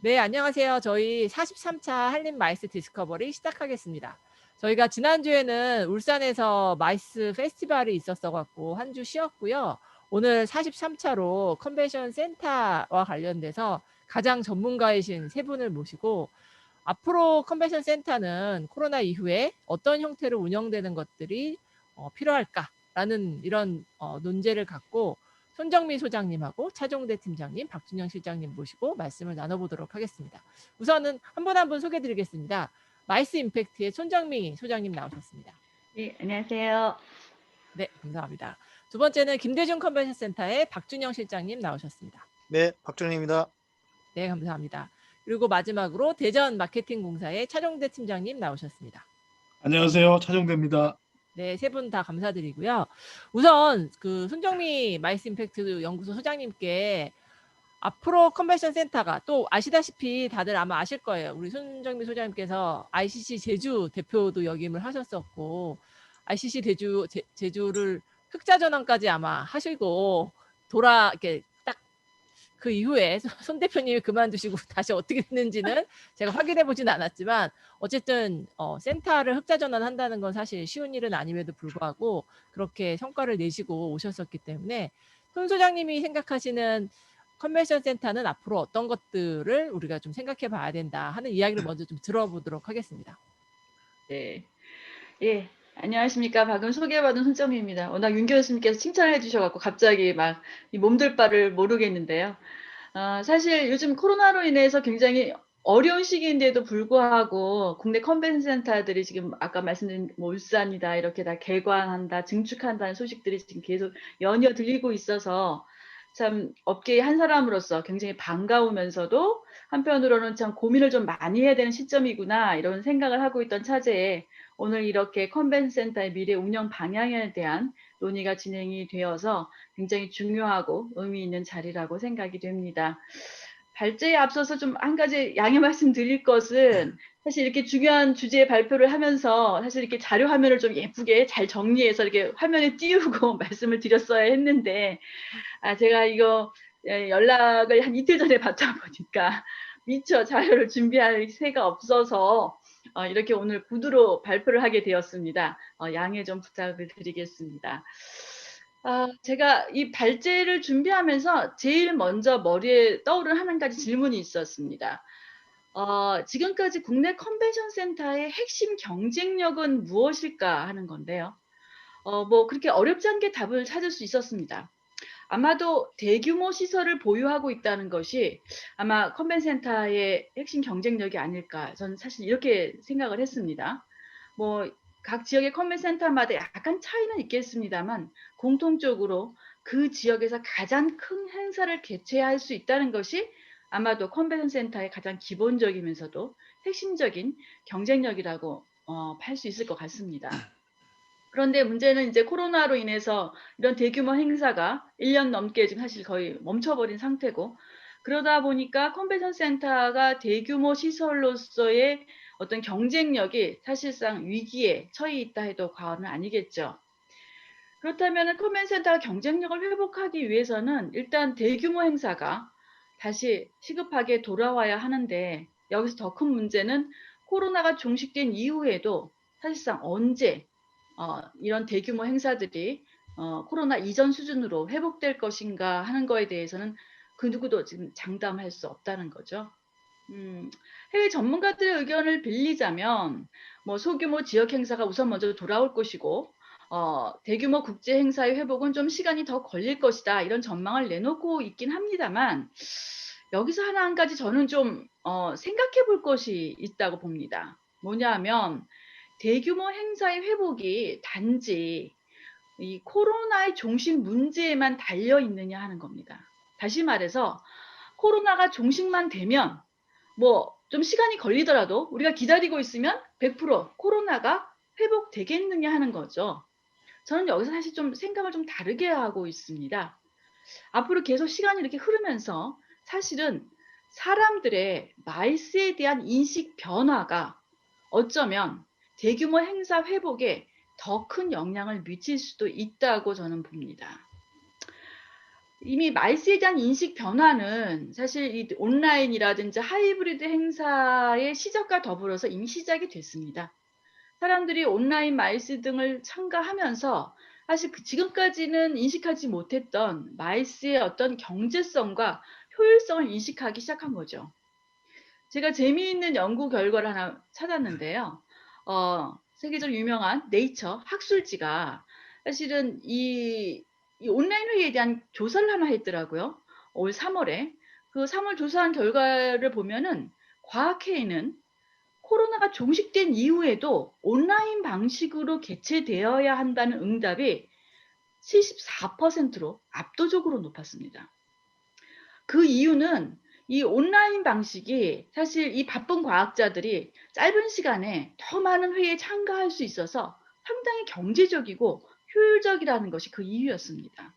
네, 안녕하세요. 저희 43차 한림 마이스 디스커버리 시작하겠습니다. 저희가 지난주에는 울산에서 마이스 페스티벌이 있었어 갖고 한 주 쉬었고요. 오늘 43차로 컨벤션 센터와 관련돼서 가장 전문가이신 세 분을 모시고 앞으로 컨벤션 센터는 코로나 이후에 어떤 형태로 운영되는 것들이 필요할까라는 이런 논제를 갖고 손정민 소장님하고 차종대 팀장님, 박준영 실장님 모시고 말씀을 나눠보도록 하겠습니다. 우선은 한 분 한 분 소개드리겠습니다. 마이스 임팩트의 손정민 소장님 나오셨습니다. 네, 안녕하세요. 네, 감사합니다. 두 번째는 김대중 컨벤션 센터의 박준영 실장님 나오셨습니다. 네, 박준영입니다. 네, 감사합니다. 그리고 마지막으로 대전 마케팅 공사의 차종대 팀장님 나오셨습니다. 안녕하세요. 차정대입니다. 네, 세 분 다 감사드리고요. 우선 그 손정미 마이스 임팩트 연구소 소장님께 앞으로 컨벤션 센터가 또 아시다시피 다들 아마 아실 거예요. 우리 손정미 소장님께서 ICC 제주 대표도 역임을 하셨었고 ICC 제주를 흑자 전환까지 아마 하시고 이렇게 딱 그 이후에 손 대표님이 그만두시고 다시 어떻게 됐는지는 제가 확인해 보진 않았지만 어쨌든 센터를 흑자 전환한다는 건 사실 쉬운 일은 아님에도 불구하고 그렇게 성과를 내시고 오셨었기 때문에 손 소장님이 생각하시는 컨벤션 센터는 앞으로 어떤 것들을 우리가 좀 생각해 봐야 된다 하는 이야기를 먼저 좀 들어보도록 하겠습니다. 네. 예, 안녕하십니까. 방금 소개받은 손정미입니다. 워낙 윤 교수님께서 칭찬을 해주셔갖고 갑자기 막 이 몸둘 바를 모르겠는데요. 사실 요즘 코로나로 인해서 굉장히 어려운 시기인데도 불구하고 국내 컨벤션 센터들이 지금 아까 말씀드린 뭐 울산이다 이렇게 다 개관한다, 증축한다는 소식들이 지금 계속 연이어 들리고 있어서 참 업계의 한 사람으로서 굉장히 반가우면서도 한편으로는 참 고민을 좀 많이 해야 되는 시점이구나 이런 생각을 하고 있던 차제에 오늘 이렇게 컨벤션 센터의 미래 운영 방향에 대한 논의가 진행이 되어서 굉장히 중요하고 의미 있는 자리라고 생각이 됩니다. 발제에 앞서서 좀 한 가지 양해 말씀드릴 것은 사실 이렇게 중요한 주제의 발표를 하면서 사실 이렇게 자료 화면을 좀 예쁘게 잘 정리해서 이렇게 화면에 띄우고 말씀을 드렸어야 했는데 제가 이거 연락을 한 이틀 전에 받다 보니까 미처 자료를 준비할 새가 없어서 이렇게 오늘 구두로 발표를 하게 되었습니다. 양해 좀 부탁을 드리겠습니다. 제가 이 발제를 준비하면서 제일 먼저 머리에 떠오른 한 가지 질문이 있었습니다. 지금까지 국내 컨벤션 센터의 핵심 경쟁력은 무엇일까 하는 건데요. 뭐 그렇게 어렵지 않게 답을 찾을 수 있었습니다. 아마도 대규모 시설을 보유하고 있다는 것이 아마 컨벤션 센터의 핵심 경쟁력이 아닐까 저는 사실 이렇게 생각을 했습니다. 뭐 각 지역의 컨벤션 센터마다 약간 차이는 있겠습니다만 공통적으로 그 지역에서 가장 큰 행사를 개최할 수 있다는 것이 아마도 컨벤션 센터의 가장 기본적이면서도 핵심적인 경쟁력이라고 할 수 있을 것 같습니다. 그런데 문제는 이제 코로나로 인해서 이런 대규모 행사가 1년 넘게 지금 사실 거의 멈춰버린 상태고 그러다 보니까 컨벤션 센터가 대규모 시설로서의 어떤 경쟁력이 사실상 위기에 처해 있다 해도 과언은 아니겠죠. 그렇다면 컨벤션 센터가 경쟁력을 회복하기 위해서는 일단 대규모 행사가 다시 시급하게 돌아와야 하는데 여기서 더 큰 문제는 코로나가 종식된 이후에도 사실상 언제 이런 대규모 행사들이 코로나 이전 수준으로 회복될 것인가 하는 거에 대해서는 그 누구도 지금 장담할 수 없다는 거죠. 해외 전문가들의 의견을 빌리자면 뭐 소규모 지역 행사가 우선 먼저 돌아올 것이고 대규모 국제 행사의 회복은 좀 시간이 더 걸릴 것이다 이런 전망을 내놓고 있긴 합니다만 여기서 하나 한 가지 저는 좀 생각해 볼 것이 있다고 봅니다. 뭐냐 하면 대규모 행사의 회복이 단지 이 코로나의 종식 문제에만 달려 있느냐 하는 겁니다. 다시 말해서 코로나가 종식만 되면 뭐 좀 시간이 걸리더라도 우리가 기다리고 있으면 100% 코로나가 회복되겠느냐 하는 거죠. 저는 여기서 사실 좀 생각을 좀 다르게 하고 있습니다. 앞으로 계속 시간이 이렇게 흐르면서 사실은 사람들의 마이스에 대한 인식 변화가 어쩌면 대규모 행사 회복에 더 큰 영향을 미칠 수도 있다고 저는 봅니다. 이미 마이스에 대한 인식 변화는 사실 이 온라인이라든지 하이브리드 행사의 시작과 더불어서 이미 시작이 됐습니다. 사람들이 온라인 마이스 등을 참가하면서 사실 지금까지는 인식하지 못했던 마이스의 어떤 경제성과 효율성을 인식하기 시작한 거죠. 제가 재미있는 연구 결과를 하나 찾았는데요. 세계적으로 유명한 네이처 학술지가 사실은 이 온라인 회의에 대한 조사를 하나 했더라고요. 올 3월에. 그 3월 조사한 결과를 보면은 과학회의는 코로나가 종식된 이후에도 온라인 방식으로 개최되어야 한다는 응답이 74%로 압도적으로 높았습니다. 그 이유는 이 온라인 방식이 사실 이 바쁜 과학자들이 짧은 시간에 더 많은 회의에 참가할 수 있어서 상당히 경제적이고 효율적이라는 것이 그 이유였습니다.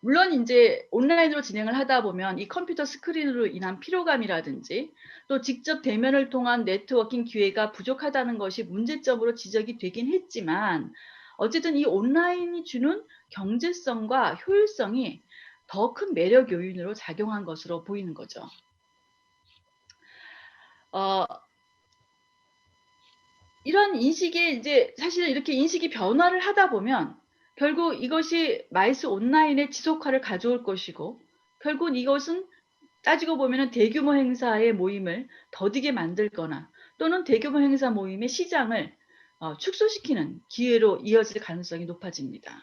물론 이제 온라인으로 진행을 하다 보면 이 컴퓨터 스크린으로 인한 피로감이라든지 또 직접 대면을 통한 네트워킹 기회가 부족하다는 것이 문제점으로 지적이 되긴 했지만 어쨌든 이 온라인이 주는 경제성과 효율성이 더 큰 매력 요인으로 작용한 것으로 보이는 거죠. 이런 인식이 이제 사실 이렇게 인식이 변화를 하다 보면 결국 이것이 마이스 온라인의 지속화를 가져올 것이고 결국 이것은 따지고 보면은 대규모 행사의 모임을 더디게 만들거나 또는 대규모 행사 모임의 시장을 축소시키는 기회로 이어질 가능성이 높아집니다.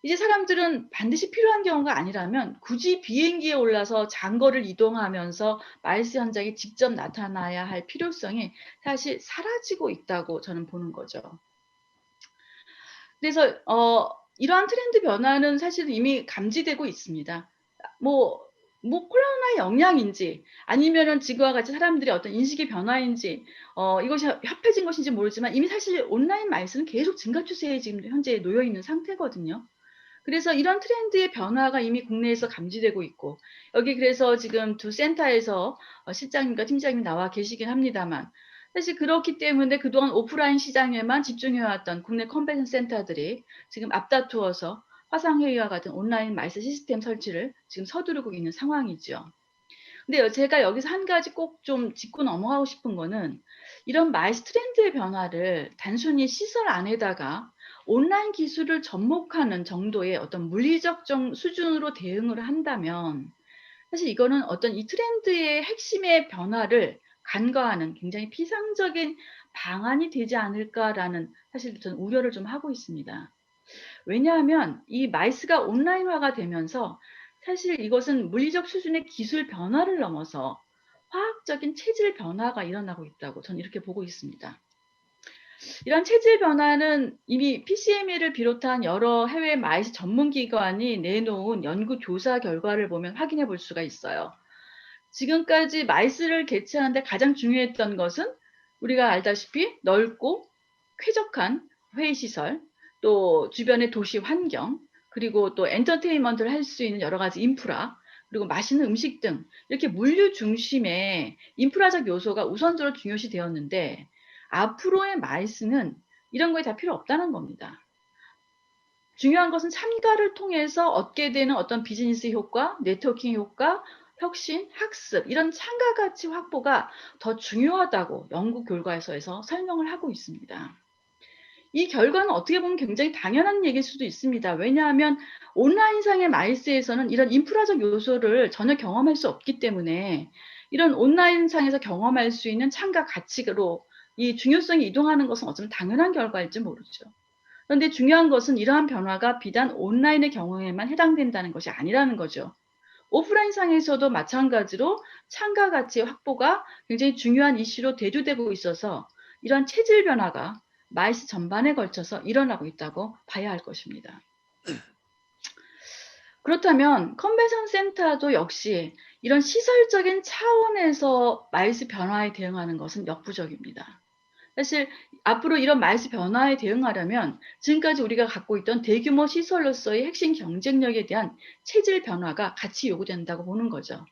이제 사람들은 반드시 필요한 경우가 아니라면 굳이 비행기에 올라서 장거리를 이동하면서 마이스 현장에 직접 나타나야 할 필요성이 사실 사라지고 있다고 저는 보는 거죠. 그래서 이러한 트렌드 변화는 사실 이미 감지되고 있습니다. 뭐 코로나의 영향인지 아니면은 지금과 같이 사람들의 어떤 인식의 변화인지 이것이 협해진 것인지 모르지만 이미 사실 온라인 마이스는 계속 증가 추세에 지금 현재 놓여 있는 상태거든요. 그래서 이런 트렌드의 변화가 이미 국내에서 감지되고 있고 여기 그래서 지금 두 센터에서 실장님과 팀장님 나와 계시긴 합니다만 사실 그렇기 때문에 그동안 오프라인 시장에만 집중해왔던 국내 컨벤션 센터들이 지금 앞다투어서 화상회의와 같은 온라인 마이스 시스템 설치를 지금 서두르고 있는 상황이죠. 근데 제가 여기서 한 가지 꼭 좀 짚고 넘어가고 싶은 거는 이런 마이스 트렌드의 변화를 단순히 시설 안에다가 온라인 기술을 접목하는 정도의 어떤 물리적 수준으로 대응을 한다면 사실 이거는 어떤 이 트렌드의 핵심의 변화를 간과하는 굉장히 피상적인 방안이 되지 않을까라는 사실 저는 우려를 좀 하고 있습니다. 왜냐하면 이 마이스가 온라인화가 되면서 사실 이것은 물리적 수준의 기술 변화를 넘어서 화학적인 체질 변화가 일어나고 있다고 저는 이렇게 보고 있습니다. 이런 체질 변화는 이미 PCMA를 비롯한 여러 해외 마이스 전문기관이 내놓은 연구 조사 결과를 보면 확인해 볼 수가 있어요. 지금까지 마이스를 개최하는데 가장 중요했던 것은 우리가 알다시피 넓고 쾌적한 회의시설, 또 주변의 도시 환경, 그리고 또 엔터테인먼트를 할 수 있는 여러 가지 인프라, 그리고 맛있는 음식 등 이렇게 물류 중심의 인프라적 요소가 우선적으로 중요시 되었는데 앞으로의 마이스는 이런 거에 다 필요 없다는 겁니다. 중요한 것은 참가를 통해서 얻게 되는 어떤 비즈니스 효과, 네트워킹 효과, 혁신, 학습 이런 참가 가치 확보가 더 중요하다고 연구 결과에서 설명을 하고 있습니다. 이 결과는 어떻게 보면 굉장히 당연한 얘기일 수도 있습니다. 왜냐하면 온라인상의 마이스에서는 이런 인프라적 요소를 전혀 경험할 수 없기 때문에 이런 온라인상에서 경험할 수 있는 참가 가치로 이 중요성이 이동하는 것은 어쩌면 당연한 결과일지 모르죠. 그런데 중요한 것은 이러한 변화가 비단 온라인의 경우에만 해당된다는 것이 아니라는 거죠. 오프라인상에서도 마찬가지로 참가 가치 확보가 굉장히 중요한 이슈로 대두되고 있어서 이러한 체질 변화가 마이스 전반에 걸쳐서 일어나고 있다고 봐야 할 것입니다. 그렇다면 컨벤션 센터도 역시 이런 시설적인 차원에서 마이스 변화에 대응하는 것은 역부족입니다. 사실 앞으로 이런 마이스 변화에 대응하려면 지금까지 우리가 갖고 있던 대규모 시설로서의 핵심 경쟁력에 대한 체질 변화가 같이 요구된다고 보는 거죠.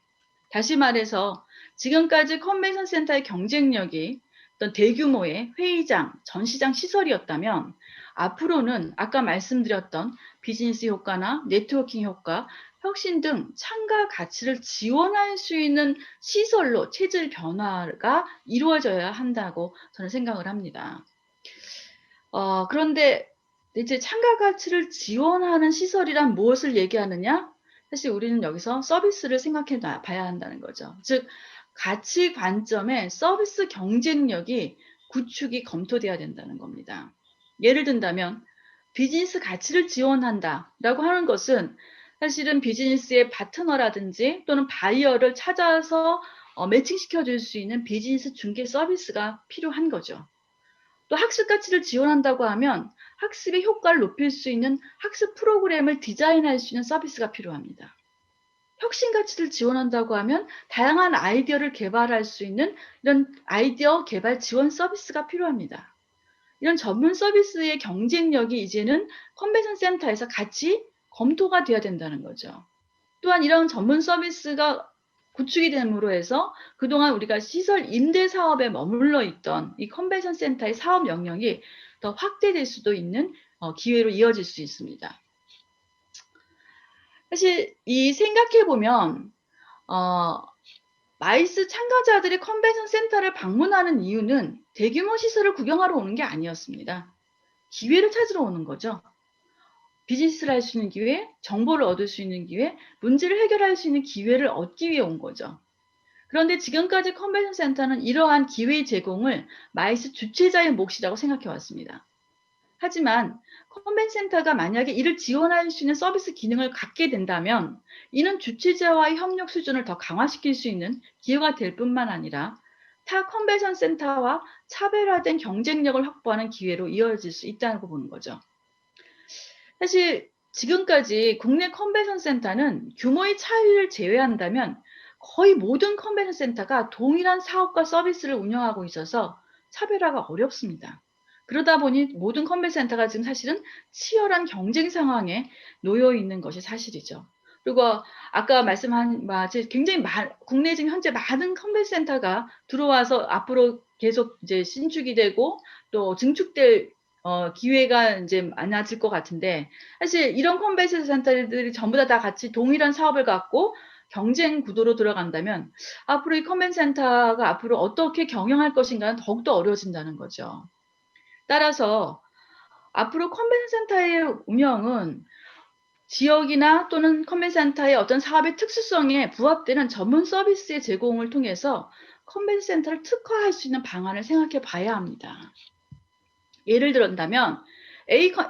다시 말해서 지금까지 컨벤션 센터의 경쟁력이 어떤 대규모의 회의장, 전시장 시설이었다면 앞으로는 아까 말씀드렸던 비즈니스 효과나 네트워킹 효과, 혁신 등 참가 가치를 지원할 수 있는 시설로 체질 변화가 이루어져야 한다고 저는 생각을 합니다. 그런데 이제 참가 가치를 지원하는 시설이란 무엇을 얘기하느냐? 사실 우리는 여기서 서비스를 생각해 봐야 한다는 거죠. 즉, 가치 관점에 서비스 경쟁력이 구축이 검토돼야 된다는 겁니다. 예를 든다면 비즈니스 가치를 지원한다라고 하는 것은 사실은 비즈니스의 파트너라든지 또는 바이어를 찾아서 매칭시켜 줄 수 있는 비즈니스 중개 서비스가 필요한 거죠. 또 학습 가치를 지원한다고 하면 학습의 효과를 높일 수 있는 학습 프로그램을 디자인할 수 있는 서비스가 필요합니다. 혁신 가치를 지원한다고 하면 다양한 아이디어를 개발할 수 있는 이런 아이디어 개발 지원 서비스가 필요합니다. 이런 전문 서비스의 경쟁력이 이제는 컨벤션 센터에서 같이 검토가 돼야 된다는 거죠. 또한 이런 전문 서비스가 구축이 됨으로 해서 그동안 우리가 시설 임대 사업에 머물러 있던 이 컨벤션 센터의 사업 영역이 더 확대될 수도 있는 기회로 이어질 수 있습니다. 사실 이 생각해 보면 마이스 참가자들이 컨벤션 센터를 방문하는 이유는 대규모 시설을 구경하러 오는 게 아니었습니다. 기회를 찾으러 오는 거죠. 비즈니스를 할 수 있는 기회, 정보를 얻을 수 있는 기회, 문제를 해결할 수 있는 기회를 얻기 위해 온 거죠. 그런데 지금까지 컨벤션 센터는 이러한 기회 제공을 마이스 주최자의 몫이라고 생각해 왔습니다. 하지만 컨벤션 센터가 만약에 이를 지원할 수 있는 서비스 기능을 갖게 된다면 이는 주최자와의 협력 수준을 더 강화시킬 수 있는 기회가 될 뿐만 아니라 타 컨벤션 센터와 차별화된 경쟁력을 확보하는 기회로 이어질 수 있다고 보는 거죠. 사실 지금까지 국내 컨벤션 센터는 규모의 차이를 제외한다면 거의 모든 컨벤션 센터가 동일한 사업과 서비스를 운영하고 있어서 차별화가 어렵습니다. 그러다 보니 모든 컨벤션 센터가 지금 사실은 치열한 경쟁 상황에 놓여 있는 것이 사실이죠. 그리고 아까 말씀한 굉장히 국내 지금 현재 많은 컨벤션 센터가 들어와서 앞으로 계속 이제 신축이 되고 또 증축될 기회가 이제 많아질 것 같은데, 사실 이런 컨벤션 센터들이 전부 다 같이 동일한 사업을 갖고 경쟁 구도로 들어간다면 앞으로 이 컨벤션 센터가 앞으로 어떻게 경영할 것인가는 더욱더 어려워진다는 거죠. 따라서 앞으로 컨벤션 센터의 운영은 지역이나 또는 컨벤션 센터의 어떤 사업의 특수성에 부합되는 전문 서비스의 제공을 통해서 컨벤션 센터를 특화할 수 있는 방안을 생각해 봐야 합니다. 예를 들었다면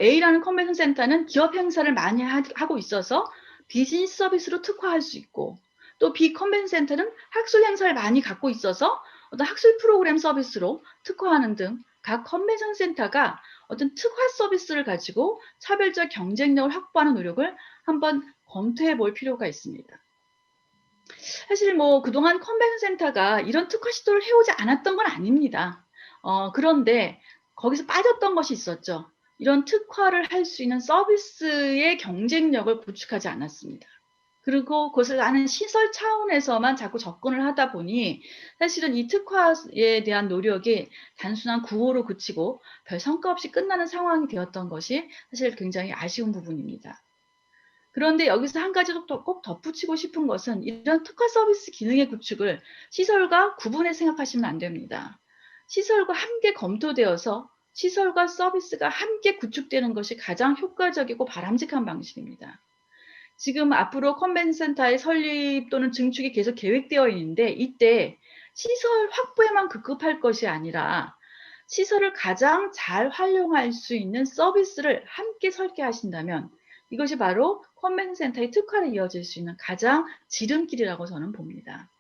A라는 컨벤션 센터는 기업 행사를 많이 하고 있어서 비즈니스 서비스로 특화할 수 있고, 또 B 컨벤션 센터는 학술 행사를 많이 갖고 있어서 어떤 학술 프로그램 서비스로 특화하는 등 각 컨벤션 센터가 어떤 특화 서비스를 가지고 차별적 경쟁력을 확보하는 노력을 한번 검토해 볼 필요가 있습니다. 사실 그동안 컨벤션 센터가 이런 특화 시도를 해오지 않았던 건 아닙니다. 그런데 거기서 빠졌던 것이 있었죠. 이런 특화를 할 수 있는 서비스의 경쟁력을 구축하지 않았습니다. 그리고 그것을 하는 시설 차원에서만 자꾸 접근을 하다 보니 사실은 이 특화에 대한 노력이 단순한 구호로 그치고 별 성과 없이 끝나는 상황이 되었던 것이 사실 굉장히 아쉬운 부분입니다. 그런데 여기서 한 가지 꼭 덧붙이고 싶은 것은 이런 특화 서비스 기능의 구축을 시설과 구분해 생각하시면 안 됩니다. 시설과 함께 검토되어서 시설과 서비스가 함께 구축되는 것이 가장 효과적이고 바람직한 방식입니다. 지금 앞으로 컨벤션 센터의 설립 또는 증축이 계속 계획되어 있는데 이때 시설 확보에만 급급할 것이 아니라 시설을 가장 잘 활용할 수 있는 서비스를 함께 설계하신다면 이것이 바로 컨벤션 센터의 특화로 이어질 수 있는 가장 지름길이라고 저는 봅니다.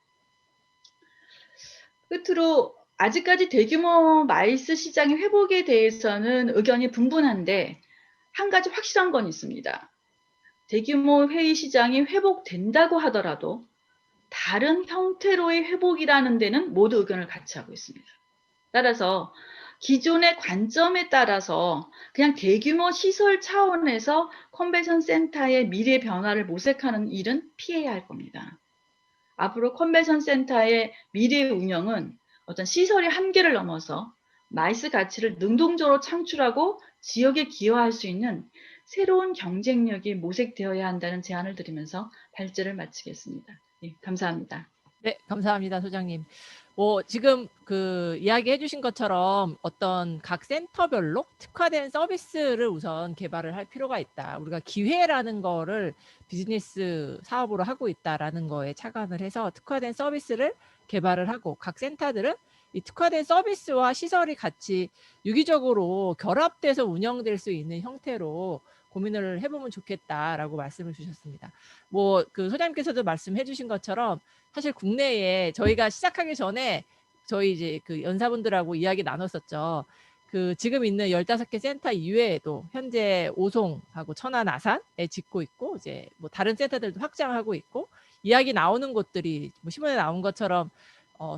끝으로 아직까지 대규모 마이스 시장의 회복에 대해서는 의견이 분분한데 한 가지 확실한 건 있습니다. 대규모 회의 시장이 회복된다고 하더라도 다른 형태로의 회복이라는 데는 모두 의견을 같이 하고 있습니다. 따라서 기존의 관점에 따라서 그냥 대규모 시설 차원에서 컨벤션 센터의 미래 변화를 모색하는 일은 피해야 할 겁니다. 앞으로 컨벤션 센터의 미래 운영은 어떤 시설의 한계를 넘어서 마이스 가치를 능동적으로 창출하고 지역에 기여할 수 있는 새로운 경쟁력이 모색되어야 한다는 제안을 드리면서 발제를 마치겠습니다. 예, 감사합니다. 네, 감사합니다, 소장님. 지금 그 이야기해 주신 것처럼 어떤 각 센터별로 특화된 서비스를 우선 개발을 할 필요가 있다. 우리가 기회라는 거를 비즈니스 사업으로 하고 있다라는 거에 착안을 해서 특화된 서비스를 개발을 하고 각 센터들은 이 특화된 서비스와 시설이 같이 유기적으로 결합돼서 운영될 수 있는 형태로 고민을 해보면 좋겠다라고 말씀을 주셨습니다. 그 소장님께서도 말씀해 주신 것처럼 사실 국내에 저희가 시작하기 전에 저희 이제 그 연사분들하고 이야기 나눴었죠. 그 지금 있는 15개 센터 이외에도 현재 오송하고 천안, 아산에 짓고 있고 이제 뭐 다른 센터들도 확장하고 있고 이야기 나오는 곳들이 뭐 신문에 나온 것처럼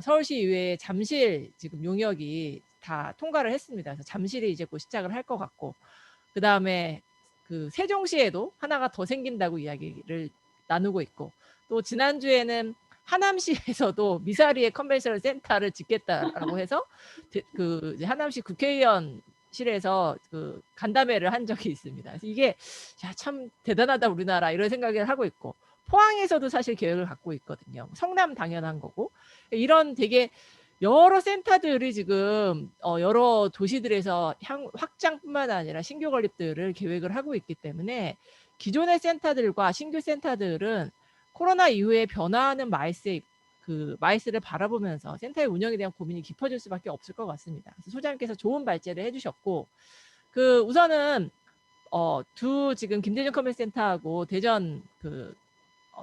서울시 이외에 잠실 지금 용역이 다 통과를 했습니다. 그래서 잠실이 이제 곧 시작을 할 것 같고 그 다음에 그 세종시에도 하나가 더 생긴다고 이야기를 나누고 있고 또 지난주에는 하남시에서도 미사리의 컨벤셔널 센터를 짓겠다라고 해서 그 이제 하남시 국회의원실에서 그 간담회를 한 적이 있습니다. 그래서 이게 야, 참 대단하다 우리나라 이런 생각을 하고 있고 포항에서도 사실 계획을 갖고 있거든요. 성남 당연한 거고 이런 되게 여러 센터들이 지금 여러 도시들에서 확장뿐만 아니라 신규 건립들을 계획을 하고 있기 때문에 기존의 센터들과 신규 센터들은 코로나 이후에 변화하는 마이스를 바라보면서 센터의 운영에 대한 고민이 깊어질 수밖에 없을 것 같습니다. 그래서 소장님께서 좋은 발제를 해주셨고 그 우선은 두 지금 김대중 컨벤센터하고 대전 그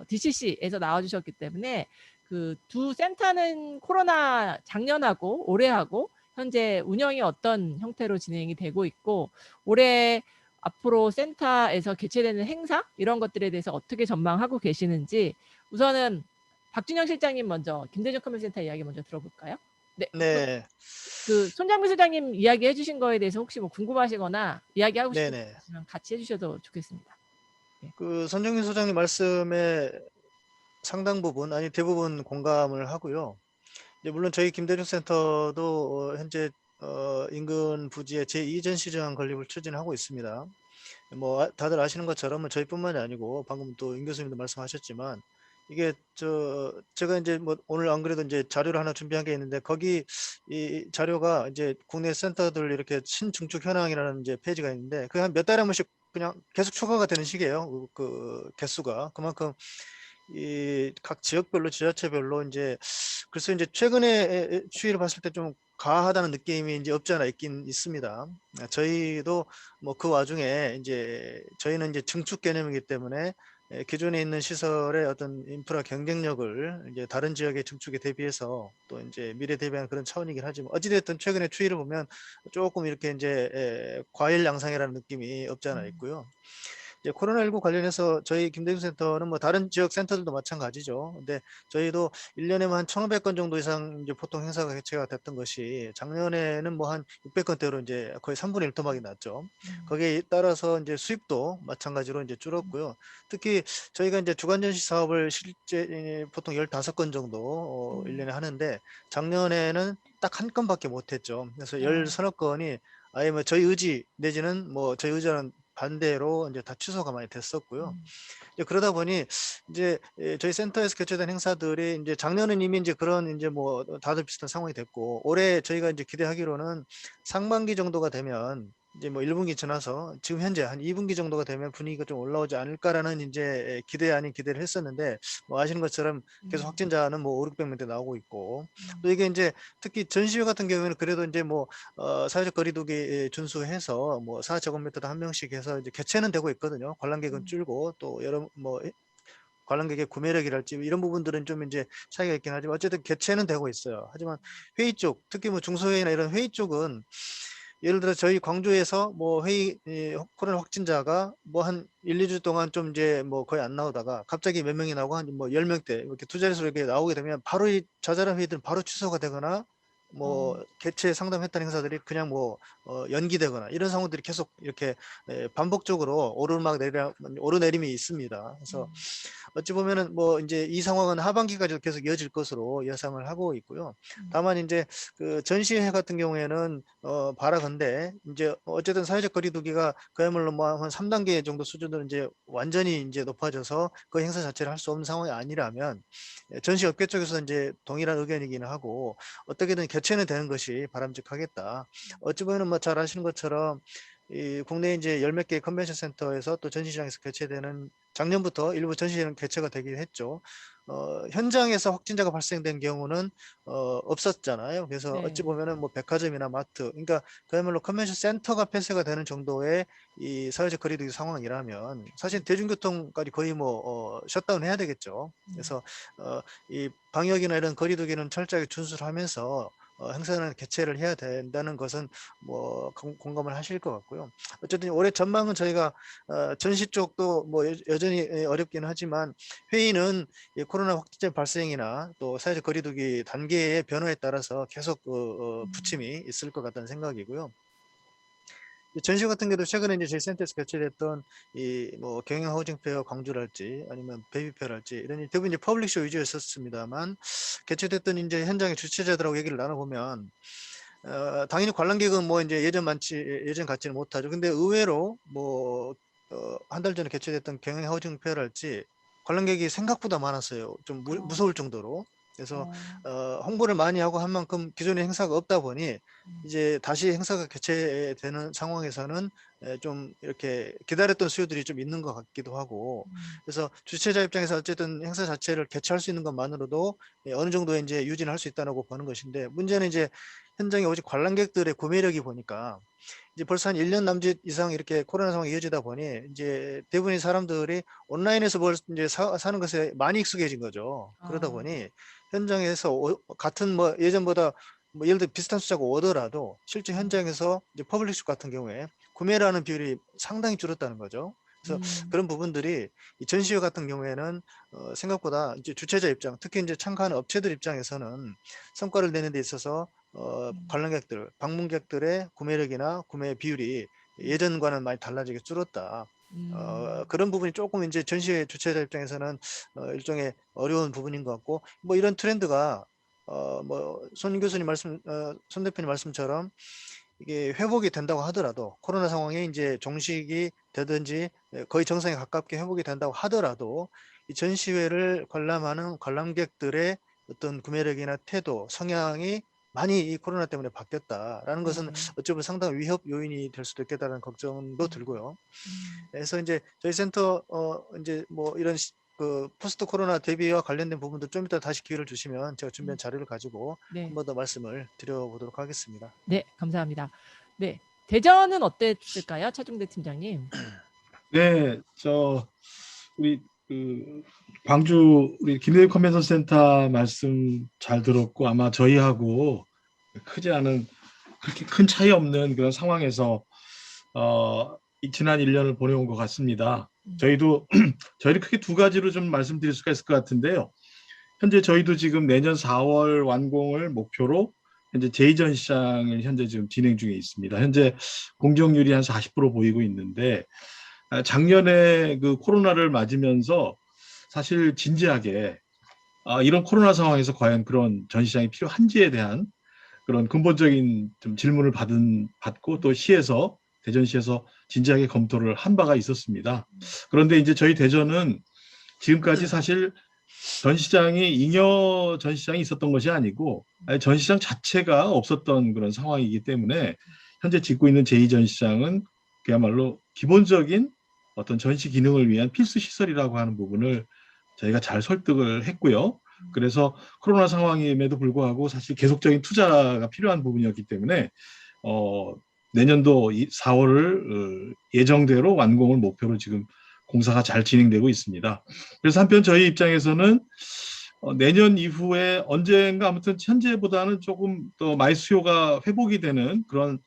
DCC에서 나와주셨기 때문에 그 두 센터는 코로나 작년하고 올해하고 현재 운영이 어떤 형태로 진행이 되고 있고 올해 앞으로 센터에서 개최되는 행사 이런 것들에 대해서 어떻게 전망하고 계시는지 우선은 박준영 실장님 먼저 김대중 컨벤센터 이야기 먼저 들어볼까요? 네. 네. 그 손장민 소장님 이야기해 주신 거에 대해서 혹시 뭐 궁금하시거나 이야기하고 싶으면 네네. 같이 해주셔도 좋겠습니다. 그 손정민 소장님 말씀에 상당 부분 아니 대부분 공감을 하고요. 이제 물론 저희 김대중 센터도 현재 인근 부지에 제2전시장 건립을 추진하고 있습니다. 뭐 다들 아시는 것처럼 뭐 저희뿐만이 아니고 방금 또 임 교수님도 말씀하셨지만 이게 제가 이제 뭐 오늘 안 그래도 이제 자료를 하나 준비한 게 있는데 거기 이 자료가 이제 국내 센터들 이렇게 신증축 현황이라는 이제 페이지가 있는데 그게 한 몇 달에 한 번씩 그냥 계속 초과가 되는 시기예요. 그 개수가 그만큼 이 각 지역별로 지자체별로 이제 글쎄 이제 최근에 추이를 봤을 때 좀 과하다는 느낌이 이제 없지 않아 있긴 있습니다. 저희도 뭐 그 와중에 이제 저희는 이제 증축 개념이기 때문에 기존에 있는 시설의 어떤 인프라 경쟁력을 이제 다른 지역의 증축에 대비해서 또 이제 미래 대비하는 그런 차원이긴 하지만 어찌 됐든 최근에 추이를 보면 조금 이렇게 이제 과일 양상이라는 느낌이 없지 않아 있고요. 이제 코로나19 관련해서 저희 김대중 센터는 뭐 다른 지역 센터들도 마찬가지죠. 근데 저희도 1년에만 한 1,500건 정도 이상 이제 보통 행사가 개최가 됐던 것이 작년에는 뭐 한 600건대로 이제 거의 3분의 1 토막이 났죠. 거기에 따라서 이제 수입도 마찬가지로 이제 줄었고요. 특히 저희가 이제 주간 전시 사업을 실제 보통 15건 정도 1년에 하는데 작년에는 딱 한 건밖에 못 했죠. 그래서 10서너 건이 아예 뭐 저희 의지 내지는 뭐 저희 의지와는 반대로 이제 다 취소가 많이 됐었고요. 이제 그러다 보니 이제 저희 센터에서 개최된 행사들이 이제 작년은 이미 이제 그런 이제 뭐 다들 비슷한 상황이 됐고 올해 저희가 이제 기대하기로는 상반기 정도가 되면 이제 뭐 1분기 지나서 지금 현재 한 2분기 정도가 되면 분위기가 좀 올라오지 않을까라는 이제 기대 아닌 기대를 했었는데 뭐 아시는 것처럼 계속 확진자는 뭐 500~600명대 나오고 있고 또 이게 이제 특히 전시회 같은 경우에는 그래도 이제 뭐 사회적 거리두기 준수해서 뭐 4제곱미터당 한 명씩 해서 이제 개최는 되고 있거든요. 관람객은 줄고 또 여러 뭐 관람객의 구매력이랄지 이런 부분들은 좀 이제 차이가 있긴 하지만 어쨌든 개최는 되고 있어요. 하지만 회의 쪽 특히 뭐 중소회의나 이런 회의 쪽은 예를 들어 저희 광주에서 뭐 회의 코로나 확진자가 뭐 한 1~2주 동안 좀 이제 뭐 거의 안 나오다가 갑자기 몇 명이 나오고 한 뭐 10명대 이렇게 두 자릿수로 이렇게 나오게 되면 바로 이 자잘한 회의들은 바로 취소가 되거나 뭐 개최 상담했던 행사들이 그냥 뭐 연기되거나 이런 상황들이 계속 이렇게 반복적으로 오르내림이 있습니다. 그래서 어찌 보면은 뭐 이제 이 상황은 하반기까지도 계속 이어질 것으로 예상을 하고 있고요. 다만 이제 그 전시회 같은 경우에는 바라건대 이제 어쨌든 사회적 거리두기가 그야말로 뭐 한 3단계 정도 수준으로 이제 완전히 이제 높아져서 그 행사 자체를 할 수 없는 상황이 아니라면 전시 업계 쪽에서 이제 동일한 의견이기는 하고 어떻게든 개최는 되는 것이 바람직하겠다. 어찌 보면 뭐 잘 아시는 것처럼 이 국내 이제 열 몇 개의 컨벤션 센터에서 또 전시장에서 개최되는 작년부터 일부 전시회는 개최가 되긴 했죠. 현장에서 확진자가 발생된 경우는 없었잖아요. 그래서 어찌 네. 보면은 뭐 백화점이나 마트, 그러니까 그야말로 컨벤션 센터가 폐쇄가 되는 정도의 이 사회적 거리두기 상황이라면 사실 대중교통까지 거의 뭐 셧다운 해야 되겠죠. 그래서 이 방역이나 이런 거리두기는 철저하게 준수하면서 행사는 개최를 해야 된다는 것은 뭐 공감을 하실 것 같고요. 어쨌든 올해 전망은 저희가 전시 쪽도 뭐 여전히 어렵긴 하지만 회의는 이 코로나 확진자 발생이나 또 사회적 거리두기 단계의 변화에 따라서 계속 부침이 있을 것 같다는 생각이고요. 전시 같은 경우도 최근에 이제 저희 센터에서 개최됐던 이 뭐 경영 하우징 페어 광주랄지 아니면 베이비페어랄지 이런 대부분 이제 퍼블릭쇼 위주였었습니다만 개최됐던 이제 현장의 주최자들하고 얘기를 나눠보면 당연히 관람객은 뭐 이제 예전 같지는 못하죠. 근데 의외로 뭐 한 달 전에 개최됐던 경영 하우징 페어랄지 관람객이 생각보다 많았어요. 좀 무서울 정도로. 그래서 홍보를 많이 하고 한 만큼 기존에 행사가 없다 보니 이제 다시 행사가 개최되는 상황에서는 좀 이렇게 기다렸던 수요들이 좀 있는 것 같기도 하고 그래서 주최자 입장에서 어쨌든 행사 자체를 개최할 수 있는 것만으로도 어느 정도 이제 유지는 할 수 있다고 보는 것인데 문제는 이제 현장에 오직 관람객들의 구매력이 보니까 이제 벌써 한 1년 남짓 이상 이렇게 코로나 상황이 이어지다 보니 이제 대부분의 사람들이 온라인에서 뭘 이제 사는 것에 많이 익숙해진 거죠. 그러다 보니 현장에서 같은 뭐 예전보다 뭐 예를 들어 비슷한 숫자가 오더라도 실제 현장에서 이제 퍼블릭쇼 같은 경우에 구매라는 비율이 상당히 줄었다는 거죠. 그래서 그런 부분들이 이 전시회 같은 경우에는 생각보다 이제 주최자 입장, 특히 이제 참가하는 업체들 입장에서는 성과를 내는 데 있어서 관람객들, 방문객들의 구매력이나 구매 비율이 예전과는 많이 달라지게 줄었다. 그런 부분이 조금 이제 전시회 주최자 입장에서는 일종의 어려운 부분인 것 같고 뭐 이런 트렌드가 뭐 손 교수님 손 대표님 말씀처럼 이게 회복이 된다고 하더라도 코로나 상황이 이제 종식이 되든지 거의 정상에 가깝게 회복이 된다고 하더라도 이 전시회를 관람하는 관람객들의 어떤 구매력이나 태도, 성향이 많이 이 코로나 때문에 바뀌었다라는 것은 어찌 보면 상당한 위협 요인이 될 수도 있겠다는 걱정도 들고요. 그래서 이제 저희 센터 이제 뭐 이런 그 포스트 코로나 대비와 관련된 부분도 좀 이따 다시 기회를 주시면 제가 준비한 자료를 가지고 네. 한 번 더 말씀을 드려보도록 하겠습니다. 네, 감사합니다. 네, 대전은 어땠을까요, 차중대 팀장님? 네, 우리 광주 우리 김대중 컨벤션 센터 말씀 잘 들었고 아마 저희하고 크지 않은 그렇게 큰 차이 없는 그런 상황에서 이 지난 1년을 보내온 것 같습니다. 저희도 저희를 크게 두 가지로 좀 말씀드릴 수가 있을 것 같은데요. 현재 저희도 지금 내년 4월 완공을 목표로 현재 제2전시장을 현재 지금 진행 중에 있습니다. 현재 공정률이 한 40% 보이고 있는데 작년에 그 코로나를 맞으면서 사실 진지하게 이런 코로나 상황에서 과연 그런 전시장이 필요한지에 대한 그런 근본적인 좀 질문을 받고 또 시에서 대전시에서 진지하게 검토를 한 바가 있었습니다. 그런데 이제 저희 대전은 지금까지 사실 전시장이 잉여 전시장이 있었던 것이 아니고 전시장 자체가 없었던 그런 상황이기 때문에 현재 짓고 있는 제2전시장은 그야말로 기본적인 어떤 전시 기능을 위한 필수 시설이라고 하는 부분을 저희가 잘 설득을 했고요. 그래서 코로나 상황임에도 불구하고 사실 계속적인 투자가 필요한 부분이었기 때문에 내년도 4월을 예정대로 완공을 목표로 지금 공사가 잘 진행되고 있습니다. 그래서 한편 저희 입장에서는 내년 이후에 언젠가 아무튼 현재보다는 조금 더 많이 수요가 회복이 되는 그런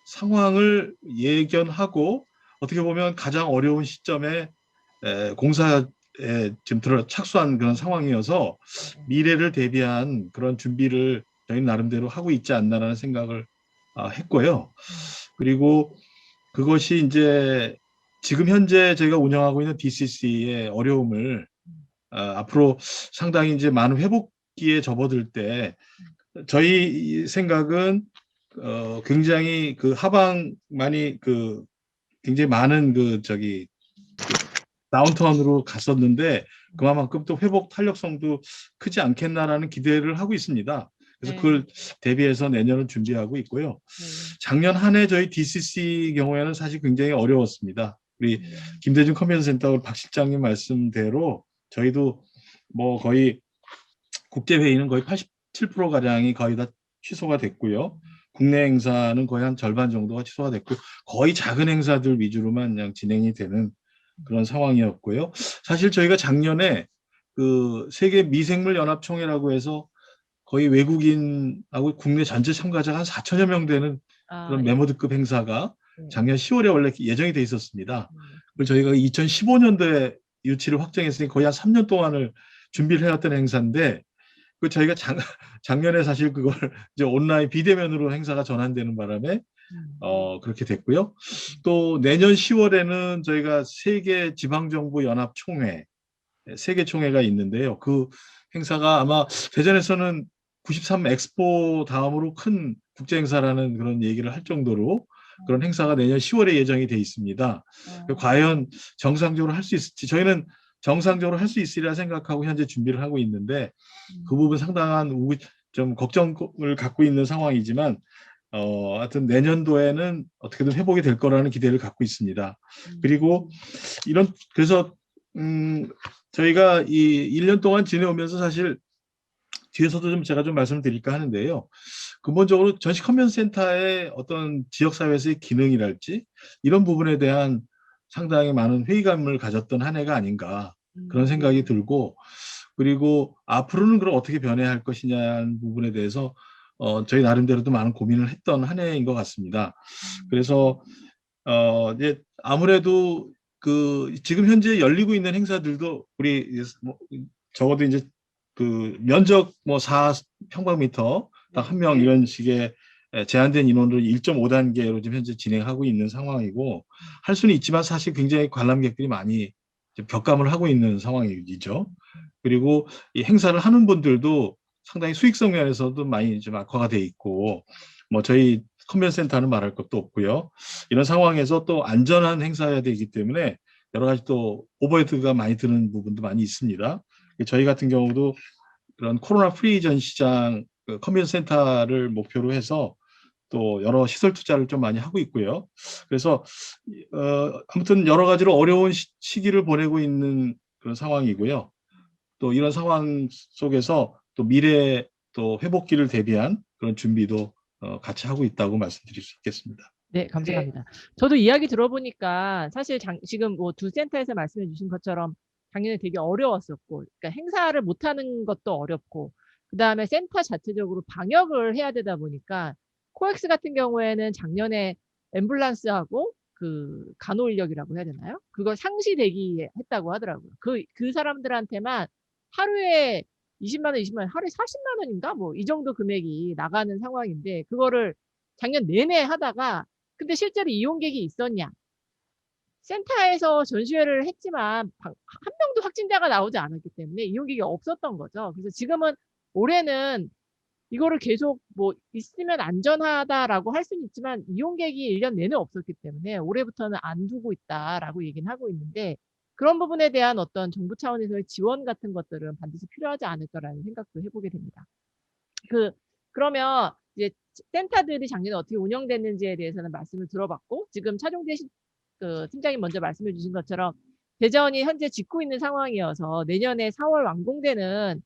상황을 예견하고 어떻게 보면 가장 어려운 시점에 공사에 지금 착수한 그런 상황이어서 미래를 대비한 그런 준비를 저희 나름대로 하고 있지 않나라는 생각을 했고요. 그리고 그것이 이제 지금 현재 저희가 운영하고 있는 DCC의 어려움을 앞으로 상당히 이제 많은 회복기에 접어들 때 저희 생각은 굉장히 그 하방만이 굉장히 많은 다운턴으로 갔었는데 그만큼 또 회복 탄력성도 크지 않겠나라는 기대를 하고 있습니다. 그래서 네. 그걸 대비해서 내년을 준비하고 있고요. 작년 한 해 저희 DCC 경우에는 사실 굉장히 어려웠습니다. 우리 김대중 컨벤션 센터 박 실장님 말씀대로 저희도 뭐 거의 국제 회의는 거의 87% 가량이 거의 다 취소가 됐고요. 국내 행사는 거의 한 절반 정도가 취소가 됐고 거의 작은 행사들 위주로만 그냥 진행이 되는 그런 상황이었고요. 사실 저희가 작년에 그 세계 미생물 연합총회라고 해서 거의 외국인하고 국내 전체 참가자가 한 4천여 명 되는 그런 예. 메모드급 행사가 작년 10월에 원래 예정이 돼 있었습니다. 그리고 저희가 2015년도에 유치를 확정했으니 거의 한 3년 동안을 준비를 해왔던 행사인데 그 저희가 작년에 사실 그걸 이제 온라인 비대면으로 행사가 전환되는 바람에 그렇게 됐고요. 또 내년 10월에는 저희가 세계 지방정부연합총회, 세계총회가 있는데요. 그 행사가 아마 대전에서는 93 엑스포 다음으로 큰 국제행사라는 그런 얘기를 할 정도로 그런 행사가 내년 10월에 예정이 돼 있습니다. 과연 정상적으로 할 수 있을지 저희는 정상적으로 할 수 있으리라 생각하고 현재 준비를 하고 있는데 그 부분 상당한 좀 걱정을 갖고 있는 상황이지만 하여튼 내년도에는 어떻게든 회복이 될 거라는 기대를 갖고 있습니다. 그리고 그래서 저희가 이 1년 동안 지내오면서 사실 뒤에서도 좀 제가 좀 말씀을 드릴까 하는데요. 근본적으로 전시 컨벤션 센터의 어떤 지역사회에서의 기능이랄지 이런 부분에 대한 상당히 많은 회의감을 가졌던 한 해가 아닌가 그런 생각이 들고 그리고 앞으로는 그럼 어떻게 변해야 할 것이냐는 부분에 대해서 저희 나름대로도 많은 고민을 했던 한 해인 것 같습니다. 그래서 이제 아무래도 지금 현재 열리고 있는 행사들도 우리 적어도 이제 면적 4평방미터 딱 한 명 이런 식의 제한된 인원으로 1.5단계로 지금 현재 진행하고 있는 상황이고 할 수는 있지만 사실 굉장히 관람객들이 많이 격감을 하고 있는 상황이죠. 그리고 이 행사를 하는 분들도 상당히 수익성 면에서도 많이 좀 악화가 돼 있고 저희 컨벤션 센터는 말할 것도 없고요. 이런 상황에서 또 안전한 행사여야 되기 때문에 여러 가지 또 오버헤드가 많이 드는 부분도 많이 있습니다. 저희 같은 경우도 그런 코로나 프리 전시장 컨벤션 센터를 목표로 해서 또 여러 시설 투자를 좀 많이 하고 있고요. 그래서 아무튼 여러 가지로 어려운 시기를 보내고 있는 그런 상황이고요. 또 이런 상황 속에서 또 미래 또 회복기를 대비한 그런 준비도 같이 하고 있다고 말씀드릴 수 있겠습니다. 네, 감사합니다. 저도 이야기 들어보니까 사실 지금 두 센터에서 말씀해 주신 것처럼 작년에 되게 어려웠었고, 그러니까 행사를 못하는 것도 어렵고, 그 다음에 센터 자체적으로 방역을 해야 되다 보니까 코엑스 같은 경우에는 작년에 앰뷸런스하고 간호 인력이라고 해야 되나요? 그거 상시 대기했다고 하더라고요. 그 사람들한테만 하루에 20만 원, 20만 원, 하루에 40만 원인가? 이 정도 금액이 나가는 상황인데, 그거를 작년 내내 하다가, 근데 실제로 이용객이 있었냐? 센터에서 전시회를 했지만 한 명도 확진자가 나오지 않았기 때문에 이용객이 없었던 거죠. 그래서 지금은 올해는 이거를 계속 있으면 안전하다라고 할 수는 있지만 이용객이 1년 내내 없었기 때문에 올해부터는 안 두고 있다라고 얘기는 하고 있는데 그런 부분에 대한 어떤 정부 차원에서의 지원 같은 것들은 반드시 필요하지 않을까라는 생각도 해보게 됩니다. 그러면 이제 센터들이 작년에 어떻게 운영됐는지에 대해서는 말씀을 들어봤고 지금 차종대 팀장님 먼저 말씀해 주신 것처럼 대전이 현재 짓고 있는 상황이어서 내년에 4월 완공되는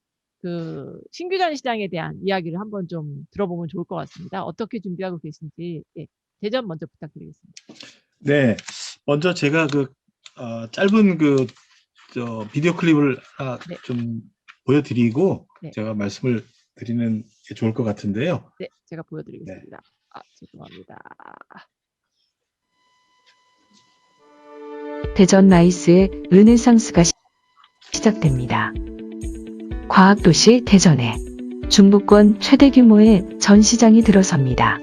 신규 전시장에 대한 이야기를 한번 좀 들어보면 좋을 것 같습니다. 어떻게 준비하고 계신지 대전 먼저 부탁드리겠습니다. 네, 먼저 제가 짧은 비디오 클립을 네. 좀 보여드리고 네. 제가 말씀을 드리는 게 좋을 것 같은데요. 네, 제가 보여드리겠습니다. 죄송합니다. 대전 나이스의 르네상스가 시작됩니다. 과학도시 대전에 중부권 최대 규모의 전시장이 들어섭니다.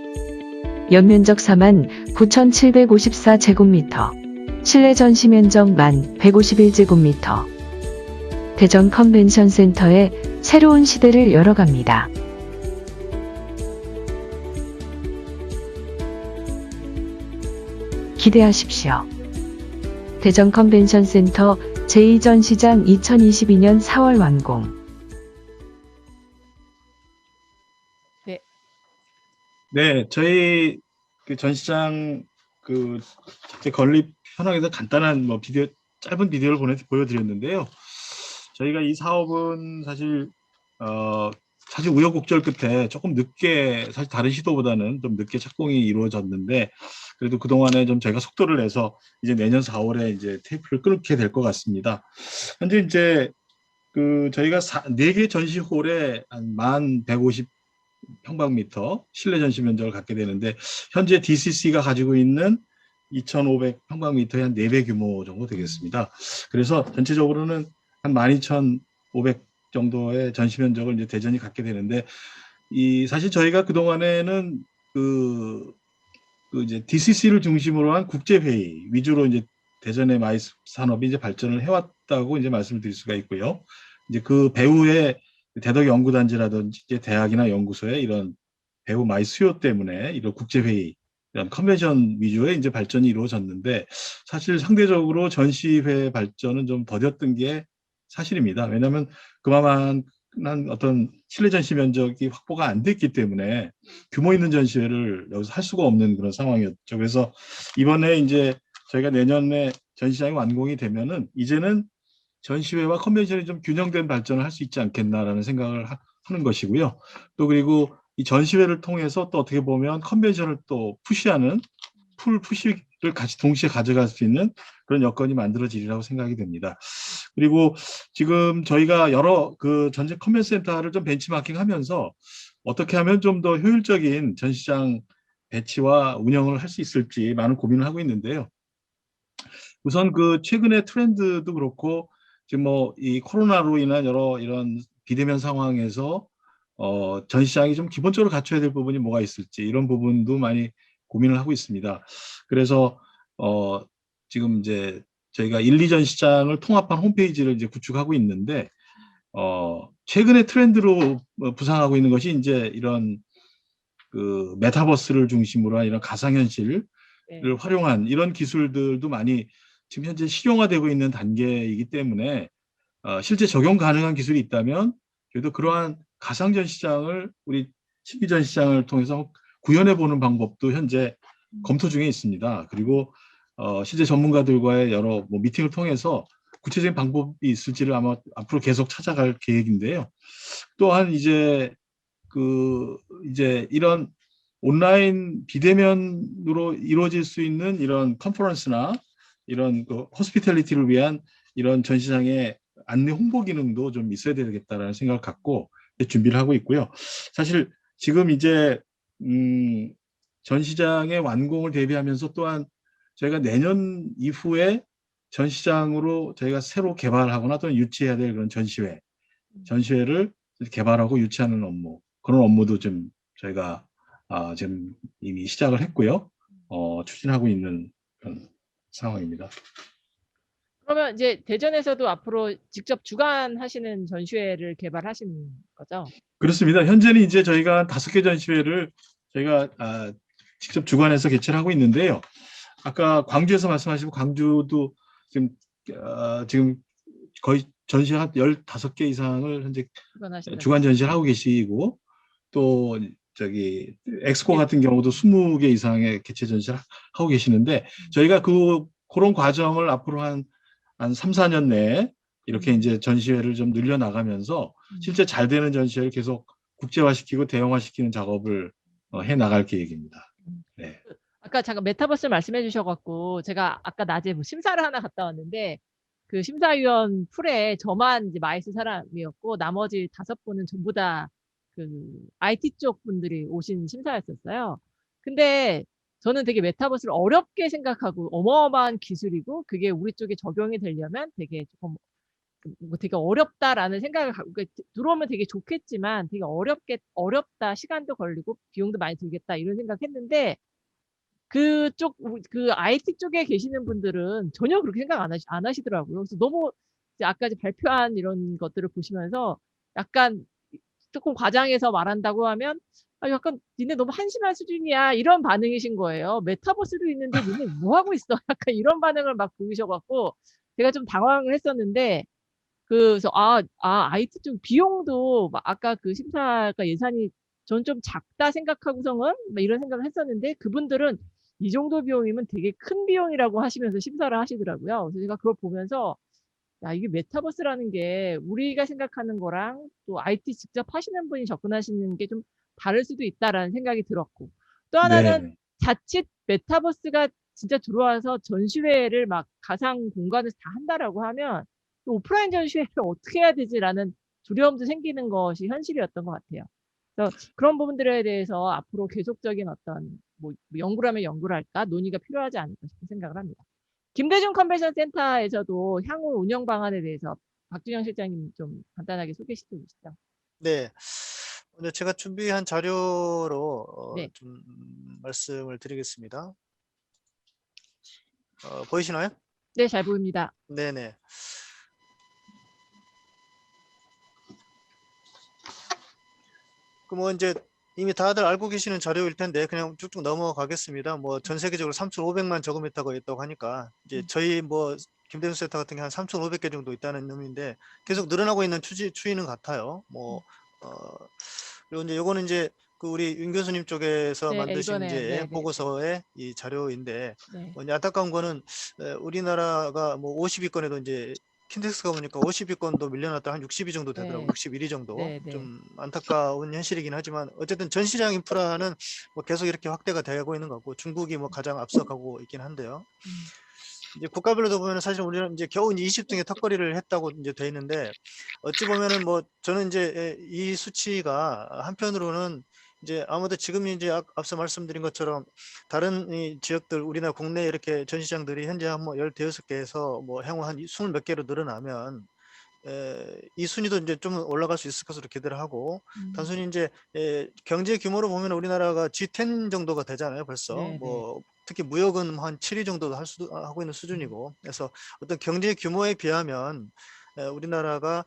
연면적 49,754제곱미터, 실내 전시 면적 10,151제곱미터. 대전 컨벤션 센터에 새로운 시대를 열어갑니다. 기대하십시오. 대전 컨벤션 센터 제2전시장 2022년 4월 완공. 네, 저희 그 전시장 그 자체 건립 현황에서 간단한 뭐 비디오, 짧은 비디오를 보여드렸는데요. 저희가 이 사업은 사실 사실 우여곡절 끝에 조금 늦게, 사실 다른 시도보다는 좀 늦게 착공이 이루어졌는데, 그래도 그동안에 좀 저희가 속도를 내서 이제 내년 4월에 이제 테이프를 끊게 될 것 같습니다. 현재 이제 그 저희가 4개 전시홀에 한 1150평방미터 실내 전시 면적을 갖게 되는데, 현재 DCC가 가지고 있는 2,500평방미터의 한 4배 규모 정도 되겠습니다. 그래서 전체적으로는 한 12,500 정도의 전시 면적을 이제 대전이 갖게 되는데, 이 사실 저희가 그동안에는 그 이제 DCC를 중심으로 한 국제 회의 위주로 이제 대전의 마이스 산업이 이제 발전을 해왔다고 이제 말씀을 드릴 수가 있고요. 이제 그 배후의 대덕 연구단지라든지 이제 대학이나 연구소의 이런 배후 마이 수요 때문에 이런 국제 회의, 이런 컨벤션 위주의 이제 발전이 이루어졌는데, 사실 상대적으로 전시회 발전은 좀 더뎠던 게 사실입니다. 왜냐하면 그만한 어떤 실내 전시 면적이 확보가 안 됐기 때문에 규모 있는 전시회를 여기서 할 수가 없는 그런 상황이었죠. 그래서 이번에 이제 저희가 내년에 전시장이 완공이 되면은 이제는 전시회와 컨벤션이 좀 균형된 발전을 할 수 있지 않겠나라는 생각을 하는 것이고요. 또 그리고 이 전시회를 통해서 또 어떻게 보면 컨벤션을 또 푸시하는 풀 푸시를 같이 동시에 가져갈 수 있는 그런 여건이 만들어지리라고 생각이 됩니다. 그리고 지금 저희가 여러 그 전체 컨벤션 센터를 좀 벤치마킹하면서 어떻게 하면 좀 더 효율적인 전시장 배치와 운영을 할 수 있을지 많은 고민을 하고 있는데요. 우선 그 최근의 트렌드도 그렇고 지금 뭐 이 코로나로 인한 여러 이런 비대면 상황에서 전시장이 좀 기본적으로 갖춰야 될 부분이 뭐가 있을지, 이런 부분도 많이 고민을 하고 있습니다. 그래서 지금 이제 저희가 1, 2 전시장을 통합한 홈페이지를 이제 구축하고 있는데, 최근의 트렌드로 부상하고 있는 것이 이제 이런 그 메타버스를 중심으로 한 이런 가상현실을 네. 활용한 이런 기술들도 많이 지금 현재 실용화되고 있는 단계이기 때문에 실제 적용 가능한 기술이 있다면 그래도 그러한 가상전시장을 우리 신기전시장을 통해서 구현해 보는 방법도 현재 검토 중에 있습니다. 그리고 실제 전문가들과의 여러 뭐 미팅을 통해서 구체적인 방법이 있을지를 아마 앞으로 계속 찾아갈 계획인데요. 또한 이제 이제 이런 온라인 비대면으로 이루어질 수 있는 이런 컨퍼런스나 이런 그 호스피탈리티를 위한 이런 전시장의 안내 홍보 기능도 좀 있어야 되겠다라는 생각을 갖고 준비를 하고 있고요. 사실 지금 이제 전시장의 완공을 대비하면서 또한 저희가 내년 이후에 전시장으로 저희가 새로 개발하거나 또는 유치해야 될 그런 전시회를 개발하고 유치하는 업무, 그런 업무도 좀 저희가 지금 이미 시작을 했고요. 추진하고 있는 그런 상황입니다. 그러면 이제 대전에서도 앞으로 직접 주관하시는 전시회를 개발하시는 거죠? 그렇습니다. 현재는 이제 저희가 5개 전시회를 저희가 직접 주관해서 개최를 하고 있는데요. 아까 광주에서 말씀하시고 광주도 지금 거의 전시 한 15개 이상을 현재 주관 전시를 하고 계시고, 또 저기 엑스코 같은 경우도 20개 이상의 개최 전시를 하고 계시는데, 저희가 그런 과정을 앞으로 한 3, 4년 내에 이렇게 이제 전시회를 좀 늘려나가면서 실제 잘 되는 전시회를 계속 국제화시키고 대형화시키는 작업을 해 나갈 계획입니다. 네. 아까 잠깐 메타버스 말씀해 주셔갖고 제가 아까 낮에 뭐 심사를 하나 갔다 왔는데, 그 심사위원 풀에 저만 이제 마이스 사람이었고 나머지 5분은 전부 다 그 IT 쪽 분들이 오신 심사였었어요. 근데 저는 되게 메타버스를 어렵게 생각하고 어마어마한 기술이고 그게 우리 쪽에 적용이 되려면 되게 조금 뭐 되게 어렵다라는 생각을 갖고 들어오면 되게 좋겠지만 되게 어렵다. 시간도 걸리고 비용도 많이 들겠다. 이런 생각했는데 그 IT 쪽에 계시는 분들은 전혀 그렇게 생각 안 하시더라고요. 그래서 너무 이제 아까 이제 발표한 이런 것들을 보시면서 약간 조금 과장해서 말한다고 하면 "아 약간 니네 너무 한심한 수준이야." 이런 반응이신 거예요. "메타버스도 있는데 니네 뭐 하고 있어?" 약간 이런 반응을 막 보이셔 갖고 제가 좀 당황을 했었는데 그래서 IT 쪽 비용도 막 아까 그 심사가 예산이 저는 좀 작다 생각하고서는 막 이런 생각을 했었는데 그분들은 이 정도 비용이면 되게 큰 비용이라고 하시면서 심사를 하시더라고요. 그래서 제가 그걸 보면서 '야 이게 메타버스라는 게 우리가 생각하는 거랑 또 IT 직접 하시는 분이 접근하시는 게 좀 다를 수도 있다.'라는 생각이 들었고 또 하나는 네네. 자칫 메타버스가 진짜 들어와서 전시회를 막 가상 공간에서 다 한다라고 하면 또 '오프라인 전시회를 어떻게 해야 되지?'라는 두려움도 생기는 것이 현실이었던 것 같아요. 그래서 그런 부분들에 대해서 앞으로 계속적인 어떤 뭐 연구라면 연구랄까 논의가 필요하지 않을까 싶은 생각을 합니다. 김대중 컨벤션 센터에서도 향후 운영 방안에 대해서 박준영 실장님 좀 간단하게 소개시켜 주시죠. 네. 오늘 제가 준비한 자료로 네. 좀 말씀을 드리겠습니다. 보이시나요? 네, 잘 보입니다. 네네. 뭐 이제 이미 다들 알고 계시는 자료일 텐데 그냥 쭉쭉 넘어가겠습니다. 뭐 전 세계적으로 3,500만 제곱미터가 있다고 하니까 이제 저희 뭐 김대중 센터 같은 게 한 3,500개 정도 있다는 의미인데 계속 늘어나고 있는 추이는 같아요. 그리고 이제 요거는 이제 그 우리 윤 교수님 쪽에서 네, 만드신 이번에 이제 네네. 보고서의 이 자료인데 네. 이제 안타까운 거는 우리나라가 뭐 50위권에도 이제 킨텍스가 보니까 50위권도 밀려났다 한 60위 정도 되더라고요. 네. 61위 정도. 네, 네. 좀 안타까운 현실이긴 하지만 어쨌든 전시장 인프라는 뭐 계속 이렇게 확대가 되고 있는 것 같고 중국이 뭐 가장 앞서가고 있긴 한데요. 이제 국가별로도 보면은 사실 우리는 이제 겨우 이제 20등의 턱걸이를 했다고 이제 돼 있는데 어찌 보면은 뭐 저는 이제 이 수치가 한편으로는 이제 아무래도 지금 이제 앞서 말씀드린 것처럼 다른 이 지역들 우리나라 국내 이렇게 전시장들이 현재 한 뭐 15개에서 뭐 향후 한 20 몇 개로 늘어나면 이 순위도 이제 좀 올라갈 수 있을 것으로 기대를 하고 단순히 이제 경제 규모로 보면 우리나라가 G10 정도가 되잖아요, 벌써. 네, 네. 뭐 특히 무역은 한 7위 정도도 하고 있는 수준이고. 그래서 어떤 경제 규모에 비하면 우리나라가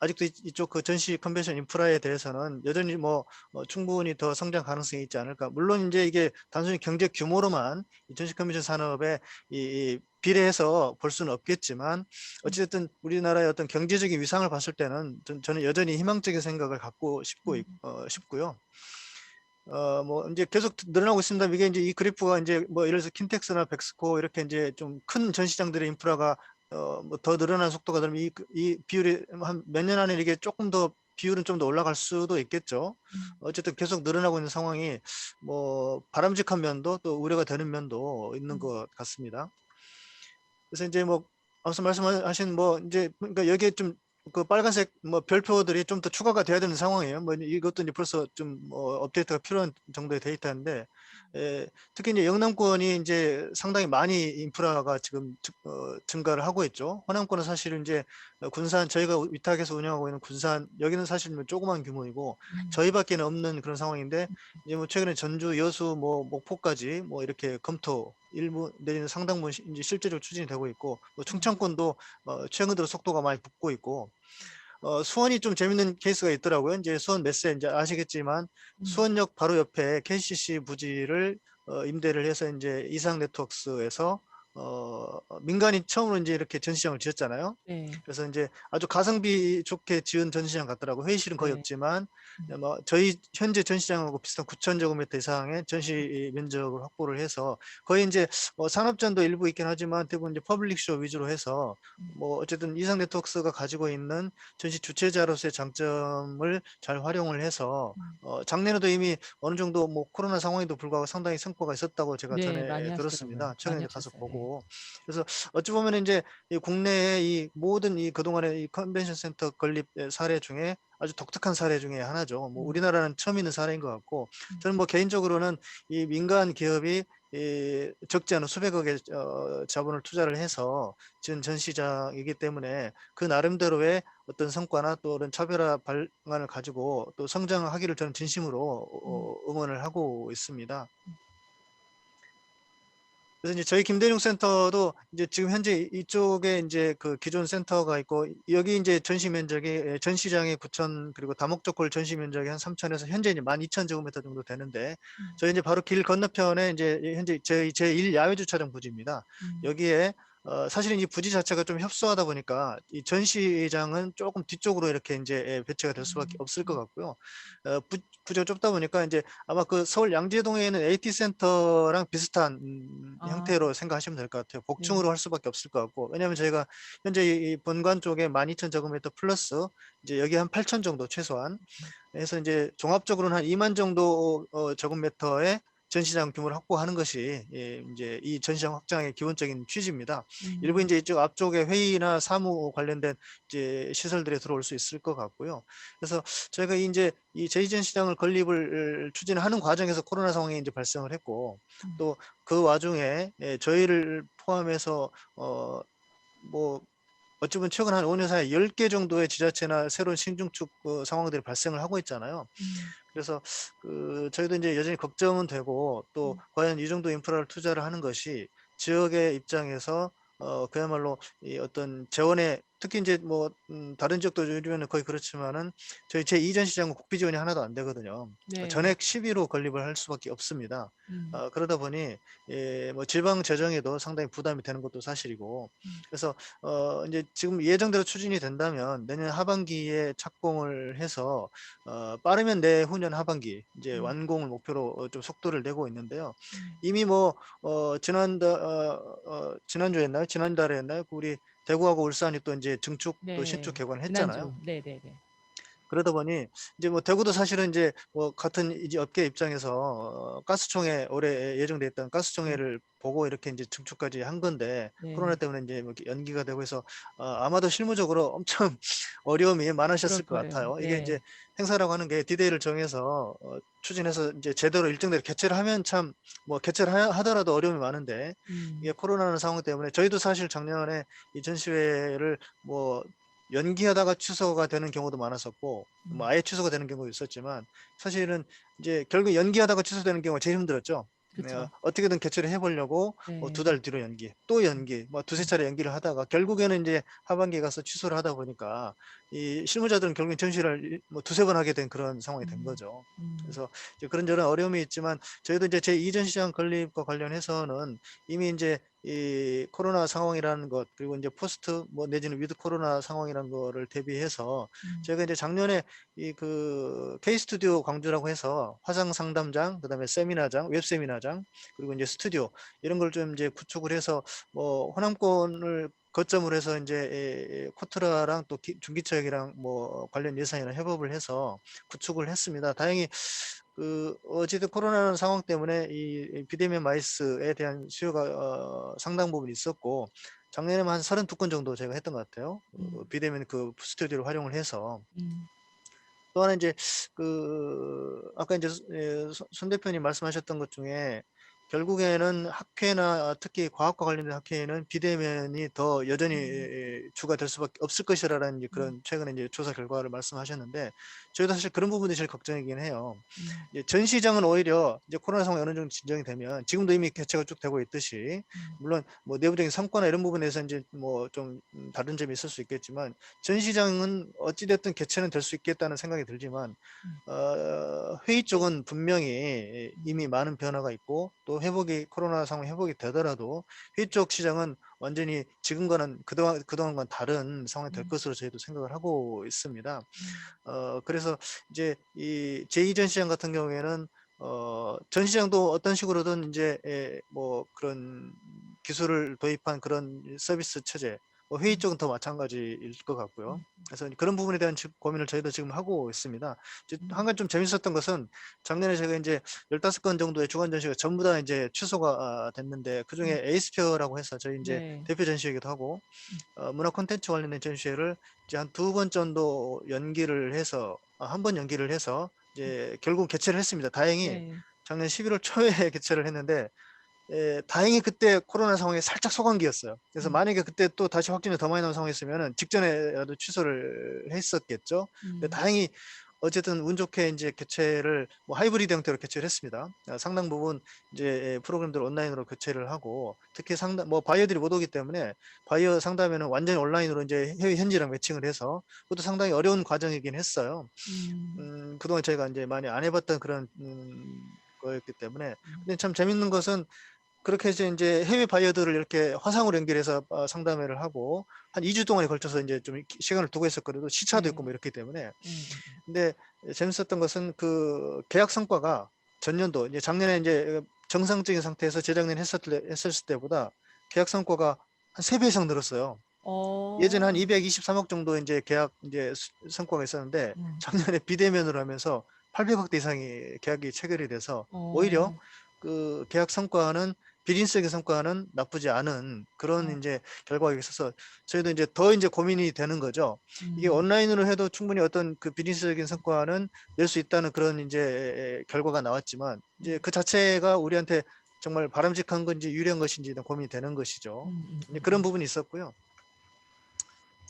아직도 이쪽 그 전시 컨벤션 인프라에 대해서는 여전히 뭐 충분히 더 성장 가능성이 있지 않을까. 물론 이제 이게 단순히 경제 규모로만 이 전시 컨벤션 산업에 이 비례해서 볼 수는 없겠지만 어쨌든 우리나라의 어떤 경제적인 위상을 봤을 때는 저는 여전히 희망적인 생각을 갖고 싶고요. 뭐 이제 계속 늘어나고 있습니다. 이게 이제 이 그래프가 이제 뭐 예를 들어서 킨텍스나 백스코 이렇게 이제 좀 큰 전시장들의 인프라가 뭐 더 늘어나는 속도가 그러면 이 비율이 한 몇 년 안에 이게 조금 더 비율은 좀 더 올라갈 수도 있겠죠. 어쨌든 계속 늘어나고 있는 상황이 뭐 바람직한 면도 또 우려가 되는 면도 있는 것 같습니다. 그래서 이제 뭐 앞서 말씀하신 뭐 이제 그러니까 여기에 좀 그 빨간색 뭐 별표들이 좀 더 추가가 돼야 되는 상황이에요. 뭐 이것도 이제 벌써 좀 업데이트가 필요한 정도의 데이터인데 특히 이제 영남권이 이제 상당히 많이 인프라가 지금 증가를 하고 있죠. 호남권은 사실 이제 군산 저희가 위탁해서 운영하고 있는 군산 여기는 사실 뭐 조그만 규모이고 저희밖에는 없는 그런 상황인데 이제 뭐 최근에 전주, 여수, 뭐 목포까지 뭐 이렇게 검토 일부 내지는 상당 부분 이제 실제로 추진이 되고 있고 뭐 충청권도 최근 들어 속도가 많이 붙고 있고 수원이 좀 재밌는 케이스가 있더라고요. 이제 수원 메세 이제 아시겠지만 수원역 바로 옆에 KCC 부지를 임대를 해서 이제 이상 네트워크스에서 민간이 처음으로 이제 이렇게 전시장을 지었잖아요. 네. 그래서 이제 아주 가성비 좋게 지은 전시장 같더라고요. 회의실은 거의 네. 없지만 뭐 저희 현재 전시장하고 비슷한 9,000제곱미터 이상의 전시 면적을 확보를 해서 거의 이제 산업전도 일부 있긴 하지만 대부분 이제 퍼블릭쇼 위주로 해서 뭐 어쨌든 이상 네트워크스가 가지고 있는 전시 주최자로서의 장점을 잘 활용을 해서 작년에도 이미 어느 정도 뭐 코로나 상황에도 불구하고 상당히 성과가 있었다고 제가 네, 많이 전에 하시더라고요. 들었습니다. 최근에 많이 가서 하셨어요. 네. 보고. 그래서 어찌 보면 이제 이 국내의 이 모든 이 그동안의 이 컨벤션 센터 건립 사례 중에 아주 독특한 사례 중에 하나죠. 뭐 우리나라는 처음 있는 사례인 것 같고 저는 뭐 개인적으로는 이 민간 기업이 적지 않은 수백억의 자본을 투자를 해서 지은 전시장이기 때문에 그 나름대로의 어떤 성과나 또 그런 차별화 방안을 가지고 또 성장하기를 저는 진심으로 응원을 하고 있습니다. 그래서 이제 저희 김대중 센터도 이제 지금 현재 이쪽에 이제 그 기존 센터가 있고 여기 이제 전시 면적이 전시장이 9,000 그리고 다목적골 전시 면적이 한 3,000에서 현재 이제 12,000제곱미터 정도 되는데 저희 이제 바로 길 건너편에 이제 현재 제1 야외 주차장 부지입니다. 여기에 사실은 이 부지 자체가 좀 협소하다 보니까 이 전시장은 조금 뒤쪽으로 이렇게 이제 배치가 될 수밖에 없을 것 같고요. 부지가 좁다 보니까 이제 아마 그 서울 양재동에 있는 AT 센터랑 비슷한 형태로 생각하시면 될 것 같아요. 복층으로 할 수밖에 없을 것 같고 왜냐하면 저희가 현재 이 본관 쪽에 12,000제곱미터 플러스 이제 여기 한 8,000 정도 최소한 해서 이제 종합적으로는 한 2만 정도 제곱미터의 전시장 규모를 확보하는 것이 이제 이 전시장 확장의 기본적인 취지입니다. 일부 이제 이쪽 앞쪽에 회의나 사무 관련된 이제 시설들이 들어올 수 있을 것 같고요. 그래서 저희가 이제 이 제2전시장을 건립을 추진하는 과정에서 코로나 상황이 이제 발생을 했고 또 그 와중에 저희를 포함해서 뭐 어찌 보면 최근 한 5년 사이에 10개 정도의 지자체나 새로운 신중축 상황들이 발생을 하고 있잖아요. 그래서 저희도 이제 여전히 걱정은 되고 또 과연 이 정도 인프라를 투자를 하는 것이 지역의 입장에서 그야말로 이 어떤 재원에 특히 이제 뭐 다른 지역도 요즘에는 거의 그렇지만은 저희 제2전시장은 국비 지원이 하나도 안 되거든요. 네. 전액 시비로 건립을 할 수밖에 없습니다. 그러다 보니 뭐 지방 재정에도 상당히 부담이 되는 것도 사실이고 그래서 이제 지금 예정대로 추진이 된다면 내년 하반기에 착공을 해서 빠르면 내후년 하반기 이제 완공을 목표로 좀 속도를 내고 있는데요. 이미 뭐 지난주였나요? 지난달에였나요? 우리 대구하고 울산이 또 이제 증축 또 신축 개관을 했잖아요. 네네네. 그러다 보니 이제 뭐 대구도 사실은 이제 뭐 같은 이제 업계 입장에서 가스총회 올해 예정돼 있던 가스총회를 보고 이렇게 이제 증축까지 한 건데 네. 코로나 때문에 이제 뭐 이렇게 연기가 되고 해서 아마도 실무적으로 엄청 어려움이 많으셨을 것 그럴 거예요. 같아요. 이게 네. 이제 행사라고 하는 게 디데이를 정해서 추진해서 이제 제대로 일정대로 개최를 하면 참 뭐 개최를 하더라도 어려움이 많은데 이게 코로나라는 상황 때문에 저희도 사실 작년에 이 전시회를 뭐 연기하다가 취소가 되는 경우도 많았었고 뭐 아예 취소가 되는 경우도 있었지만 사실은 이제 결국 연기하다가 취소되는 경우가 제일 힘들었죠. 그쵸. 어떻게든 개최를 해보려고 네. 2달 뒤로 연기, 또 연기, 뭐 두세 차례 연기를 하다가 결국에는 이제 하반기에 가서 취소를 하다 보니까 이 실무자들은 결국 전시를 뭐 두세 번 하게 된 그런 상황이 된 거죠. 그래서 이제 그런저런 어려움이 있지만 저희도 이제 제2전시장 건립과 관련해서는 이미 이제 이 코로나 상황이라는 것 그리고 이제 포스트 뭐 내지는 위드 코로나 상황이라는 거를 대비해서 저희가 이제 작년에 이 그 K-스튜디오 광주라고 해서 화상 상담장, 그다음에 세미나장, 웹 세미나장 그리고 이제 스튜디오 이런 걸 좀 이제 구축을 해서 뭐 호남권을 거점으로 해서 이제 코트라랑 또 중기차역이랑 뭐 관련 예산이나 협업을 해서 구축을 했습니다. 다행히 어쨌든 코로나 상황 때문에 이 비대면 마이스에 대한 수요가 상당 부분 있었고 작년에만 한 32건 정도 제가 했던 것 같아요. 비대면 그 스튜디오를 활용을 해서 또 하나 이제 아까 이제 손 대표님 말씀하셨던 것 중에 결국에는 학회나 특히 과학과 관련된 학회에는 비대면이 더 여전히 주가 될 수밖에 없을 것이라는 이제 그런 최근에 이제 조사 결과를 말씀하셨는데 저희도 사실 그런 부분이 제일 걱정이긴 해요. 이제 전시장은 오히려 이제 코로나 상황이 어느 정도 진정이 되면 지금도 이미 개최가 쭉 되고 있듯이 물론 뭐 내부적인 성과나 이런 부분에서 이제 뭐 좀 다른 점이 있을 수 있겠지만 전시장은 어찌됐든 개최는 될 수 있겠다는 생각이 들지만 회의 쪽은 분명히 이미 많은 변화가 있고 또 코로나 상황 회복이 되더라도 회의 쪽 시장은 완전히 지금과는 그동안과는 다른 상황이 될 것으로 저희도 생각을 하고 있습니다. 그래서 이제 이 제2전시장 같은 경우에는 전시장도 어떤 식으로든 이제 뭐 그런 기술을 도입한 그런 서비스 체제, 뭐 회의 쪽은 더 마찬가지일 것 같고요. 그래서 그런 부분에 대한 고민을 저희도 지금 하고 있습니다. 한 가지 좀 재밌었던 것은 작년에 제가 이제 15건 정도의 주간 전시가 전부 다 이제 취소가 됐는데 그 중에 에이스페어라고 해서 저희 이제 네. 대표 전시이기도 하고 문화 콘텐츠 관련된 전시회를 이제 한 2번 정도 연기를 해서 한 번 연기를 해서 이제 결국 개최를 했습니다. 다행히 네. 작년 11월 초에 개최를 했는데 다행히 그때 코로나 상황이 살짝 소강기였어요. 그래서 만약에 그때 또 다시 확진이 더 많이 나온 상황이었으면 직전에라도 취소를 했었겠죠. 근데 다행히 어쨌든 운 좋게 이제 개최를 뭐 하이브리드 형태로 개최를 했습니다. 상당 부분 이제 프로그램들 온라인으로 개최를 하고, 특히 상담 뭐 바이어들이 못 오기 때문에 바이어 상담에는 완전히 온라인으로 이제 해외 현지랑 매칭을 해서 그것도 상당히 어려운 과정이긴 했어요. 그동안 저희가 이제 많이 안 해봤던 그런 거였기 때문에. 근데 참 재밌는 것은 그렇게 해서 이제 해외 바이어들을 이렇게 화상으로 연결해서 상담회를 하고 한 2주 동안에 걸쳐서 이제 좀 시간을 두고 했었거든요. 시차도 네. 있고 뭐 이렇기 때문에. 근데 재밌었던 것은 그 계약 성과가 전년도 이제 작년에 이제 정상적인 상태에서 재작년에 했었을 때보다 계약 성과가 한 3배 이상 늘었어요. 예전에 한 223억 정도 이제 계약 이제 성과가 있었는데 작년에 비대면으로 하면서 800억대 이상의 계약이 체결이 돼서 오히려 그 계약 성과는 비즈니스적인 성과는 나쁘지 않은 그런 이제 결과가 있어서 저희도 이제 더 이제 고민이 되는 거죠. 이게 온라인으로 해도 충분히 어떤 그 비즈니스적인 성과는 낼 수 있다는 그런 이제 결과가 나왔지만 이제 그 자체가 우리한테 정말 바람직한 건지 유리한 것인지 고민이 되는 것이죠. 이제 그런 부분이 있었고요.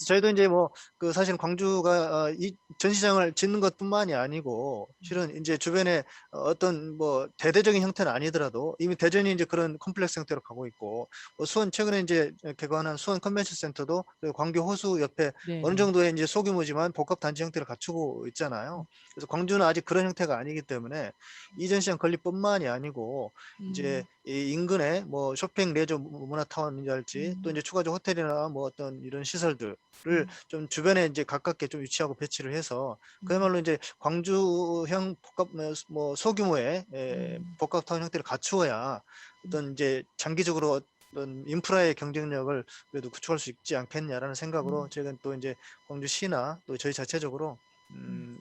저희도 이제 뭐 그 사실 광주가 이 전시장을 짓는 것뿐만이 아니고 실은 이제 주변에 어떤 뭐 대대적인 형태는 아니더라도 이미 대전이 이제 그런 컴플렉스 형태로 가고 있고, 뭐 수원 최근에 이제 개관한 수원 컨벤션 센터도 그 광교 호수 옆에 어느 정도의 이제 소규모지만 복합 단지 형태를 갖추고 있잖아요. 그래서 광주는 아직 그런 형태가 아니기 때문에 이 전시장 건립뿐만이 아니고 이제 이 인근에 뭐 쇼핑 레저 문화타운이랄지 또 이제 추가적으로 호텔이나 뭐 어떤 이런 시설들을 좀 주변에 이제 가깝게 좀 위치하고 배치를 해서 그야말로 이제 광주형 복합 뭐 소규모의 복합타운 형태를 갖추어야 어떤 이제 장기적으로 어떤 인프라의 경쟁력을 그래도 구축할 수 있지 않겠냐라는 생각으로 저희가 또 이제 광주시나 또 저희 자체적으로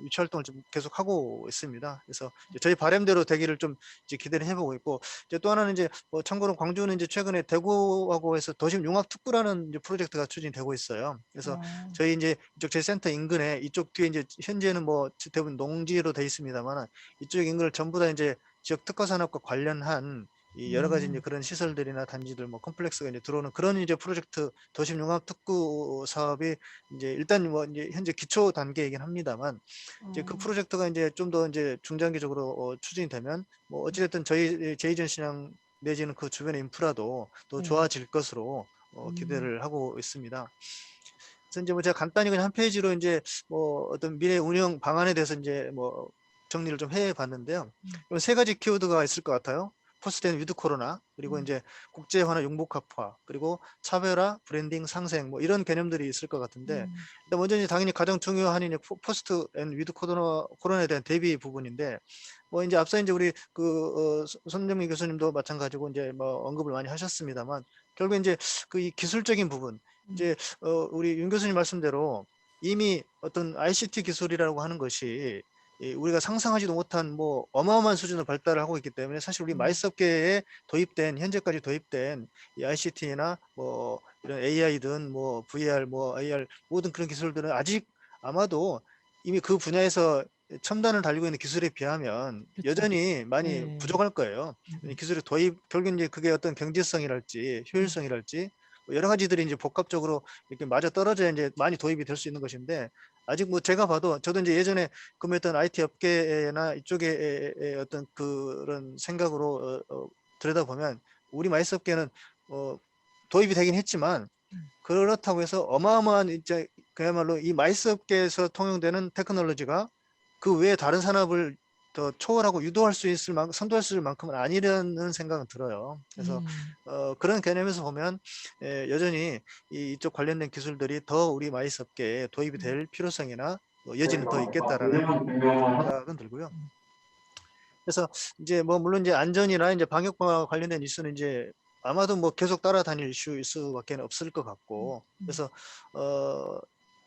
유치 활동을 좀 계속 하고 있습니다. 그래서 이제 저희 바람대로 되기를 좀 이제 기대를 해보고 있고, 이제 또 하나는 이제 뭐 참고로 광주는 이제 최근에 대구하고 해서 도심 융합 특구라는 이제 프로젝트가 추진되고 있어요. 그래서 저희 이제 이쪽 제 센터 인근에 이쪽 뒤에 이제 현재는 뭐 대부분 농지로 돼 있습니다만 이쪽 인근을 전부 다 이제 지역 특화 산업과 관련한 이 여러 가지 이제 그런 시설들이나 단지들 뭐 컴플렉스가 이제 들어오는 그런 이제 프로젝트 도심 융합 특구 사업이 이제 일단 뭐 이제 현재 기초 단계이긴 합니다만 이제 그 프로젝트가 이제 좀 더 이제 중장기적으로 추진이 되면 뭐 어찌됐든 저희 제이전 시장 내지는 그 주변의 인프라도 더 좋아질 것으로 기대를 하고 있습니다. 그래서 이제 뭐 제가 간단히 그냥 한 페이지로 이제 뭐 어떤 미래 운영 방안에 대해서 이제 뭐 정리를 좀 해봤는데요. 세 가지 키워드가 있을 것 같아요. 포스트앤 위드 코로나, 그리고 이제 국제화나 융복합화, 그리고 차별화, 브랜딩, 상생, 뭐 이런 개념들이 있을 것 같은데, 일단 먼저 이제 당연히 가장 중요한 이제 포스트앤 위드 코로나에 대한 대비 부분인데, 뭐 이제 앞서 이제 우리 그 손정민 교수님도 마찬가지고 이제 뭐 언급을 많이 하셨습니다만, 결국 이제 그 이 기술적인 부분, 이제 우리 윤 교수님 말씀대로 이미 어떤 ICT 기술이라고 하는 것이 우리가 상상하지도 못한 뭐 어마어마한 수준으로 발달을 하고 있기 때문에 사실 우리 마이스업계에 도입된 현재까지 도입된 이 ICT나 뭐 이런 AI든 뭐 VR 뭐 AR 모든 그런 기술들은 아직 아마도 이미 그 분야에서 첨단을 달리고 있는 기술에 비하면 여전히 많이 부족할 거예요. 기술의 도입 결국 이제 그게 어떤 경제성이랄지 효율성이랄지 뭐 여러 가지들이 이제 복합적으로 이렇게 맞아 떨어져야 이제 많이 도입이 될 수 있는 것인데, 아직 뭐 제가 봐도 저도 이제 예전에 근무했던 IT 업계나 이쪽에 어떤 그런 생각으로 들여다보면 우리 마이스 업계는 도입이 되긴 했지만 그렇다고 해서 어마어마한 이제 그야말로 이 마이스 업계에서 통용되는 테크놀로지가 그 외에 다른 산업을 더 초월하고 유도할 수 있을 만큼 선도할 수 있을 만큼은 아니라는 생각은 들어요. 그래서 그런 개념에서 보면 여전히 이쪽 관련된 기술들이 더 우리 마이스 업계에 도입이 될 필요성이나 여지는 더 있겠다라는 생각은 들고요. 그래서 이제 뭐 물론 이제 안전이나 이제 방역과 관련된 이슈는 이제 아마도 뭐 계속 따라다닐 이슈일 수밖에 없을 것 같고, 그래서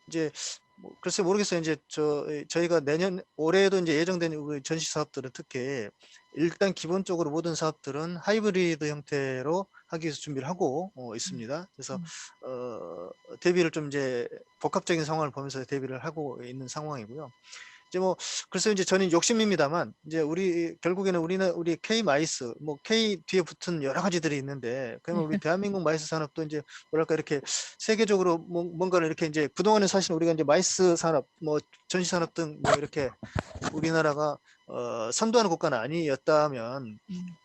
이제 뭐 글쎄 모르겠어요. 이제 저희가 내년 올해도 이제 예정된 우리 전시 사업들은 특히 일단 기본적으로 모든 사업들은 하이브리드 형태로 하기 위해서 준비를 하고 있습니다. 그래서 대비를 좀 이제 복합적인 상황을 보면서 대비를 하고 있는 상황이고요. 이제 뭐 글쎄요 이제 저는 욕심입니다만 이제 우리 결국에는 우리 K 마이스 뭐 K 뒤에 붙은 여러 가지들이 있는데 그러면 우리 대한민국 마이스 산업도 이제 뭐랄까 이렇게 세계적으로 뭔가를 이렇게 이제 그동안에 사실 우리가 이제 마이스 산업 뭐 전시 산업 등 뭐 이렇게 우리나라가 선도하는 국가는 아니었다면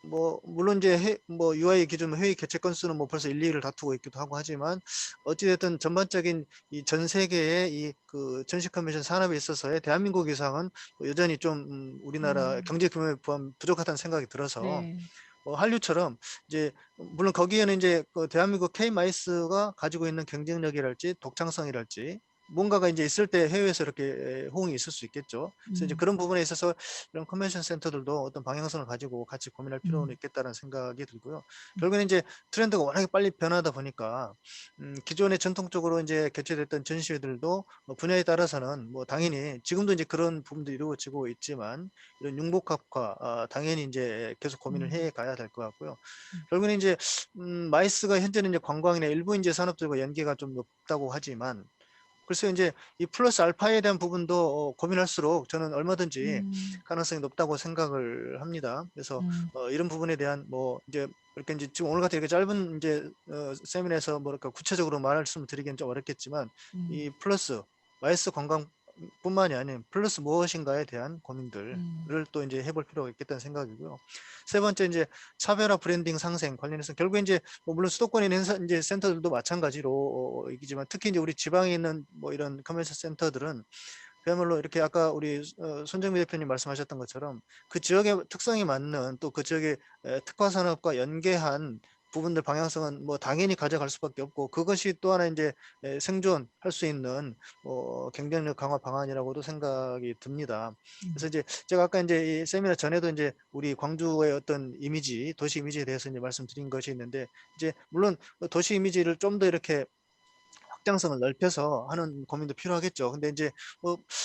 뭐 물론 이제 뭐 UI 기준 회의 개최 건수는 뭐 벌써 1, 2위를 다투고 있기도 하고 하지만 어찌됐든 전반적인 이 전 세계의 이 그 전시 컨벤션 산업에 있어서의 대한민국 이상은 여전히 좀 우리나라 경제 규모에 부족하다는 생각이 들어서 네. 한류처럼 이제 물론 거기에는 이제 그 대한민국 K 마이스가 가지고 있는 경쟁력이랄지 독창성이랄지 뭔가가 이제 있을 때 해외에서 이렇게 호응이 있을 수 있겠죠. 그래서 이제 그런 부분에 있어서 이런 컨벤션 센터들도 어떤 방향성을 가지고 같이 고민할 필요는 있겠다는 생각이 들고요. 결국에는 이제 트렌드가 워낙에 빨리 변하다 보니까 기존에 전통적으로 이제 개최됐던 전시회들도 분야에 따라서는 뭐 당연히 지금도 이제 그런 부분도 이루어지고 있지만 이런 융복합화 당연히 이제 계속 고민을 해 가야 될 것 같고요. 결국에는 이제 마이스가 현재는 이제 관광이나 일부 이제 산업들과 연계가 좀 높다고 하지만 글쎄요 이제 이 플러스 알파에 대한 부분도 고민할수록 저는 얼마든지 가능성이 높다고 생각을 합니다. 그래서 이런 부분에 대한 뭐 이제 이렇게 이제 지금 오늘 같은 이렇게 짧은 이제 세미나에서 뭐랄까 구체적으로 말씀을 드리기는 좀 어렵겠지만 이 플러스 마이스 관광뿐만이 아닌 플러스 무엇인가에 대한 고민들을 또 이제 해볼 필요가 있겠다는 생각이고요. 세 번째 이제 차별화 브랜딩 상생 관련해서 결국에 이제 뭐 물론 수도권에 있는 이제 센터들도 마찬가지로 이기지만 특히 이제 우리 지방에 있는 뭐 이런 컨벤션 센터들은 그야말로 이렇게 아까 우리 손정미 대표님 말씀하셨던 것처럼 그 지역의 특성에 맞는 또 그 지역의 특화 산업과 연계한 부분들 방향성은 뭐 당연히 가져갈 수밖에 없고 그것이 또 하나 이제 생존할 수 있는 경쟁력 강화 방안이라고도 생각이 듭니다. 그래서 이제 제가 아까 이제 이 세미나 전에도 이제 우리 광주의 어떤 이미지, 도시 이미지에 대해서 이제 말씀드린 것이 있는데 이제 물론 도시 이미지를 좀 더 이렇게 확장성을 넓혀서 하는 고민도 필요하겠죠. 근데 이제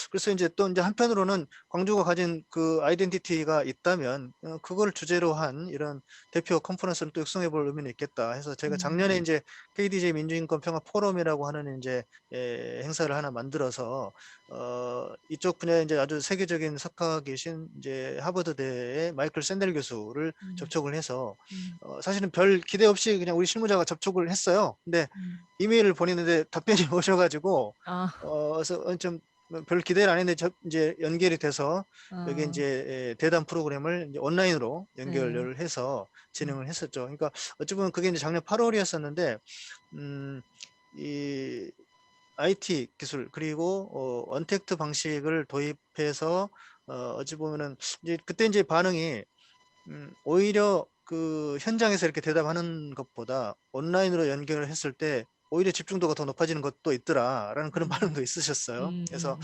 그래서 이제 또 이제 한편으로는 광주가 가진 그 아이덴티티가 있다면 그걸 주제로 한 이런 대표 컨퍼런스를 또 육성해 볼 의미는 있겠다 해서 제가 작년에 이제 KDJ 민주인권 평화 포럼이라고 하는 이제 행사를 하나 만들어서 이쪽 분야에 이제 아주 세계적인 석학에 계신 이제 하버드대의 마이클 샌델 교수를 접촉을 해서 사실은 별 기대 없이 그냥 우리 실무자가 접촉을 했어요. 근데 이메일을 보냈는데 답변이 오셔가지고 그래서 좀 별 기대를 안 했는데 이제 연결이 돼서 여기 이제 대담 프로그램을 이제 온라인으로 연결을 해서 진행을 했었죠. 그러니까 어찌 보면 그게 이제 작년 8월이었었는데 이 IT 기술 그리고 언택트 방식을 도입해서 어찌 보면은 이제 그때 이제 반응이 오히려 그 현장에서 이렇게 대답하는 것보다 온라인으로 연결을 했을 때 오히려 집중도가 더 높아지는 것도 있더라라는 그런 반응도 있으셨어요. 그래서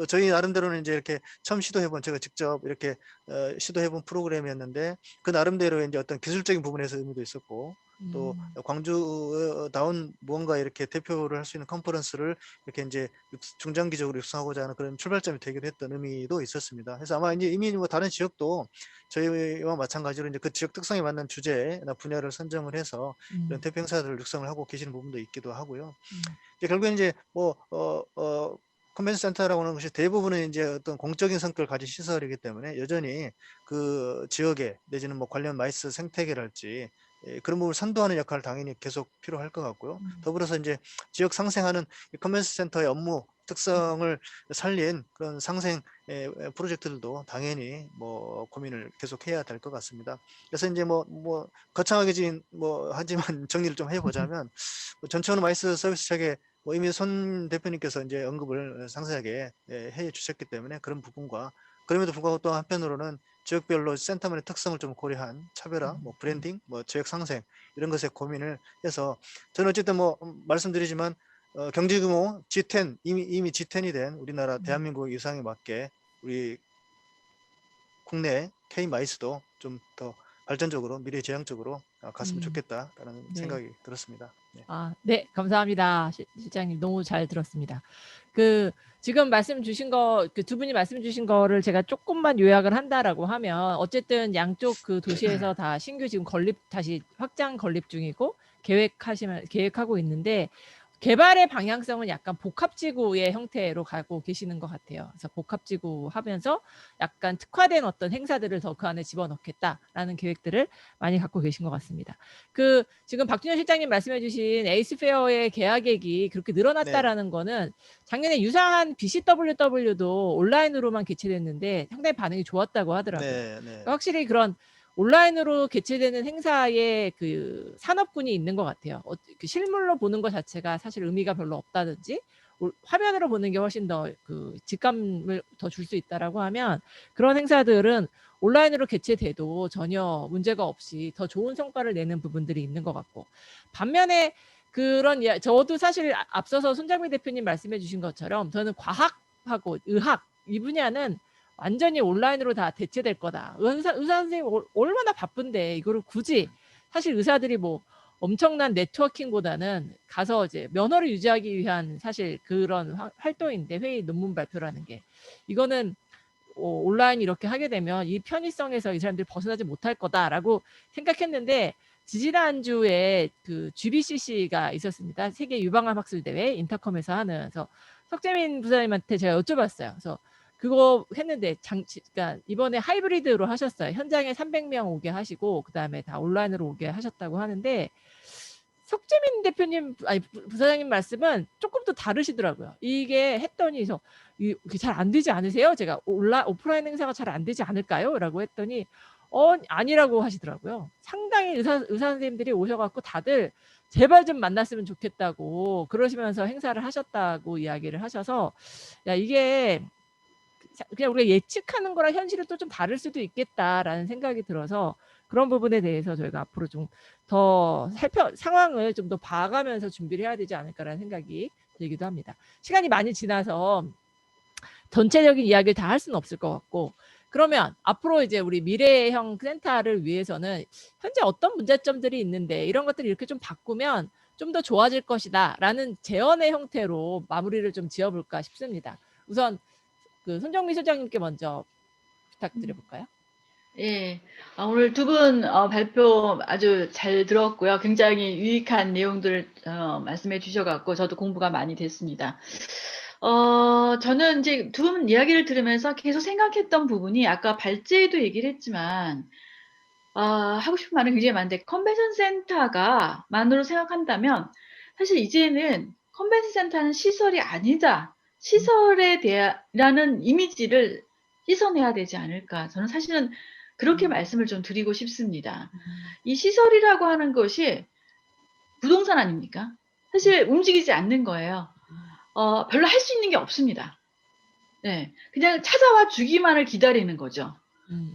저희 나름대로는 이제 이렇게 처음 시도해본 제가 직접 이렇게 시도해본 프로그램이었는데 그 나름대로 이제 어떤 기술적인 부분에서 의미도 있었고 또 광주다운 무언가 이렇게 대표를 할 수 있는 컨퍼런스를 이렇게 이제 중장기적으로 육성하고자 하는 그런 출발점이 되기도 했던 의미도 있었습니다. 그래서 아마 이제 이미 뭐 다른 지역도 저희와 마찬가지로 이제 그 지역 특성에 맞는 주제나 분야를 선정을 해서 이런 대표 행사들을 육성을 하고 계시는 부분도 있기도 하고요. 이제 결국엔 이제 컨벤션 센터라고 하는 것이 대부분은 이제 어떤 공적인 성격을 가진 시설이기 때문에 여전히 그 지역에 내지는 뭐 관련 마이스 생태계랄지 그런 부분을 선도하는 역할을 당연히 계속 필요할 것 같고요. 더불어서 이제 지역 상생하는 컨벤션 센터의 업무 특성을 살린 그런 상생 프로젝트들도 당연히 뭐 고민을 계속 해야 될 것 같습니다. 그래서 이제 뭐 거창하게 하지만 정리를 좀 해보자면 전체적으로 마이스 서비스 체계 이미 손 대표님께서 이제 언급을 상세하게 해 주셨기 때문에 그런 부분과 그럼에도 불구하고 또 한편으로는 지역별로 센터만의 특성을 좀 고려한 차별화, 브랜딩, 지역 상생 이런 것에 고민을 해서 저는 어쨌든 말씀드리지만 경제 규모 G10 이미 G10이 된 우리나라 대한민국 이상에 맞게 우리 국내 K 마이스도 좀 더 발전적으로 미래지향적으로 갔으면 좋겠다라는 생각이 들었습니다. 네. 네, 감사합니다. 실장님 너무 잘 들었습니다. 지금 말씀 주신 거, 두 분이 말씀 주신 거를 제가 조금만 요약을 한다라고 하면 어쨌든 양쪽 그 도시에서 다 신규 지금 다시 확장 건립 중이고 계획하고 있는데 개발의 방향성은 약간 복합지구의 형태로 가고 계시는 것 같아요. 그래서 복합지구 하면서 약간 특화된 어떤 행사들을 더 그 안에 집어넣겠다라는 계획들을 많이 갖고 계신 것 같습니다. 그 지금 박준현 실장님 말씀해주신 에이스페어의 계약액이 그렇게 네. 늘어났다라는 거는 작년에 유사한 BCWW도 온라인으로만 개최됐는데 상당히 반응이 좋았다고 하더라고요. 네, 네. 그러니까 확실히 그런 온라인으로 개최되는 행사에 그 산업군이 있는 것 같아요. 그 실물로 보는 것 자체가 사실 의미가 별로 없다든지 화면으로 보는 게 훨씬 더 그 직감을 더 줄 수 있다라고 하면 그런 행사들은 온라인으로 개최돼도 전혀 문제가 없이 더 좋은 성과를 내는 부분들이 있는 것 같고 반면에 그런 저도 사실 앞서서 손장미 대표님 말씀해 주신 것처럼 저는 과학하고 의학 이 분야는 완전히 온라인으로 다 대체될 거다. 의사 선생님 얼마나 바쁜데 이거를 굳이 사실 의사들이 뭐 엄청난 네트워킹보다는 가서 이제 면허를 유지하기 위한 사실 그런 활동인데 회의 논문 발표라는 게 이거는 온라인 이렇게 하게 되면 이 편의성에서 이 사람들이 벗어나지 못할 거다라고 생각했는데 지지난주에 그 GBCC가 있었습니다. 세계 유방암 학술 대회 인터컴에서 하는 그래서 석재민 부사님한테 제가 여쭤봤어요. 그래서 그거 했는데 그러니까 이번에 하이브리드로 하셨어요. 현장에 300명 오게 하시고 그다음에 다 온라인으로 오게 하셨다고 하는데 석재민 대표님 아니 부사장님 말씀은 조금 더 다르시더라고요. 이게 했더니 잘 안 되지 않으세요? 제가 오프라인 행사가 잘 안 되지 않을까요? 라고 했더니 아니라고 하시더라고요. 상당히 의사 선생님들이 오셔갖고 다들 제발 좀 만났으면 좋겠다고 그러시면서 행사를 하셨다고 이야기를 하셔서 야 이게 그냥 우리가 예측하는 거랑 현실은 또 좀 다를 수도 있겠다라는 생각이 들어서 그런 부분에 대해서 저희가 앞으로 좀 더 상황을 좀 더 봐가면서 준비를 해야 되지 않을까라는 생각이 들기도 합니다. 시간이 많이 지나서 전체적인 이야기를 다 할 수는 없을 것 같고 그러면 앞으로 이제 우리 미래형 센터를 위해서는 현재 어떤 문제점들이 있는데 이런 것들을 이렇게 좀 바꾸면 좀 더 좋아질 것이다 라는 제언의 형태로 마무리를 좀 지어볼까 싶습니다. 우선 그 손정미 소장님께 먼저 부탁드려볼까요? 예. 오늘 두 분 발표 아주 잘 들었고요. 굉장히 유익한 내용들을 말씀해 주셔갖고 저도 공부가 많이 됐습니다. 저는 이제 두 분 이야기를 들으면서 계속 생각했던 부분이 아까 발제도 얘기를 했지만 하고 싶은 말은 굉장히 많은데 컨벤션 센터가 만으로 생각한다면 사실 이제는 컨벤션 센터는 시설이 아니다. 시설에 대한 이미지를 씻어내야 되지 않을까. 저는 사실은 그렇게 말씀을 좀 드리고 싶습니다. 이 시설이라고 하는 것이 부동산 아닙니까? 사실 움직이지 않는 거예요. 별로 할 수 있는 게 없습니다. 네, 그냥 찾아와 주기만을 기다리는 거죠.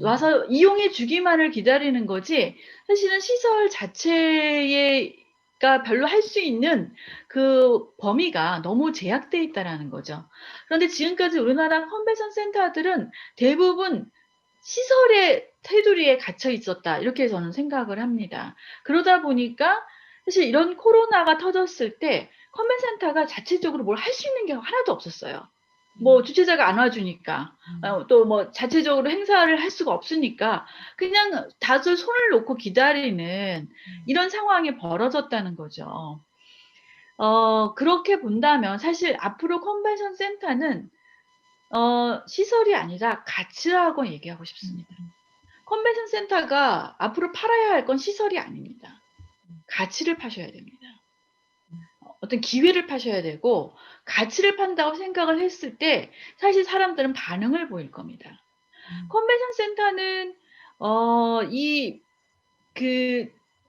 와서 이용해 주기만을 기다리는 거지 사실은 시설 자체가 별로 할 수 있는 그 범위가 너무 제약돼 있다라는 거죠. 그런데 지금까지 우리나라 컨벤션 센터들은 대부분 시설의 테두리에 갇혀 있었다 이렇게 저는 생각을 합니다. 그러다 보니까 사실 이런 코로나가 터졌을 때 컨벤션 센터가 자체적으로 뭘 할 수 있는 게 하나도 없었어요. 뭐 주최자가 안 와주니까 또 뭐 자체적으로 행사를 할 수가 없으니까 그냥 다들 손을 놓고 기다리는 이런 상황이 벌어졌다는 거죠. 그렇게 본다면 사실 앞으로 컨벤션 센터는 시설이 아니라 가치라고 얘기하고 싶습니다. 컨벤션 센터가 앞으로 팔아야 할 건 시설이 아닙니다. 가치를 파셔야 됩니다. 어떤 기회를 파셔야 되고 가치를 판다고 생각을 했을 때 사실 사람들은 반응을 보일 겁니다. 컨벤션 센터는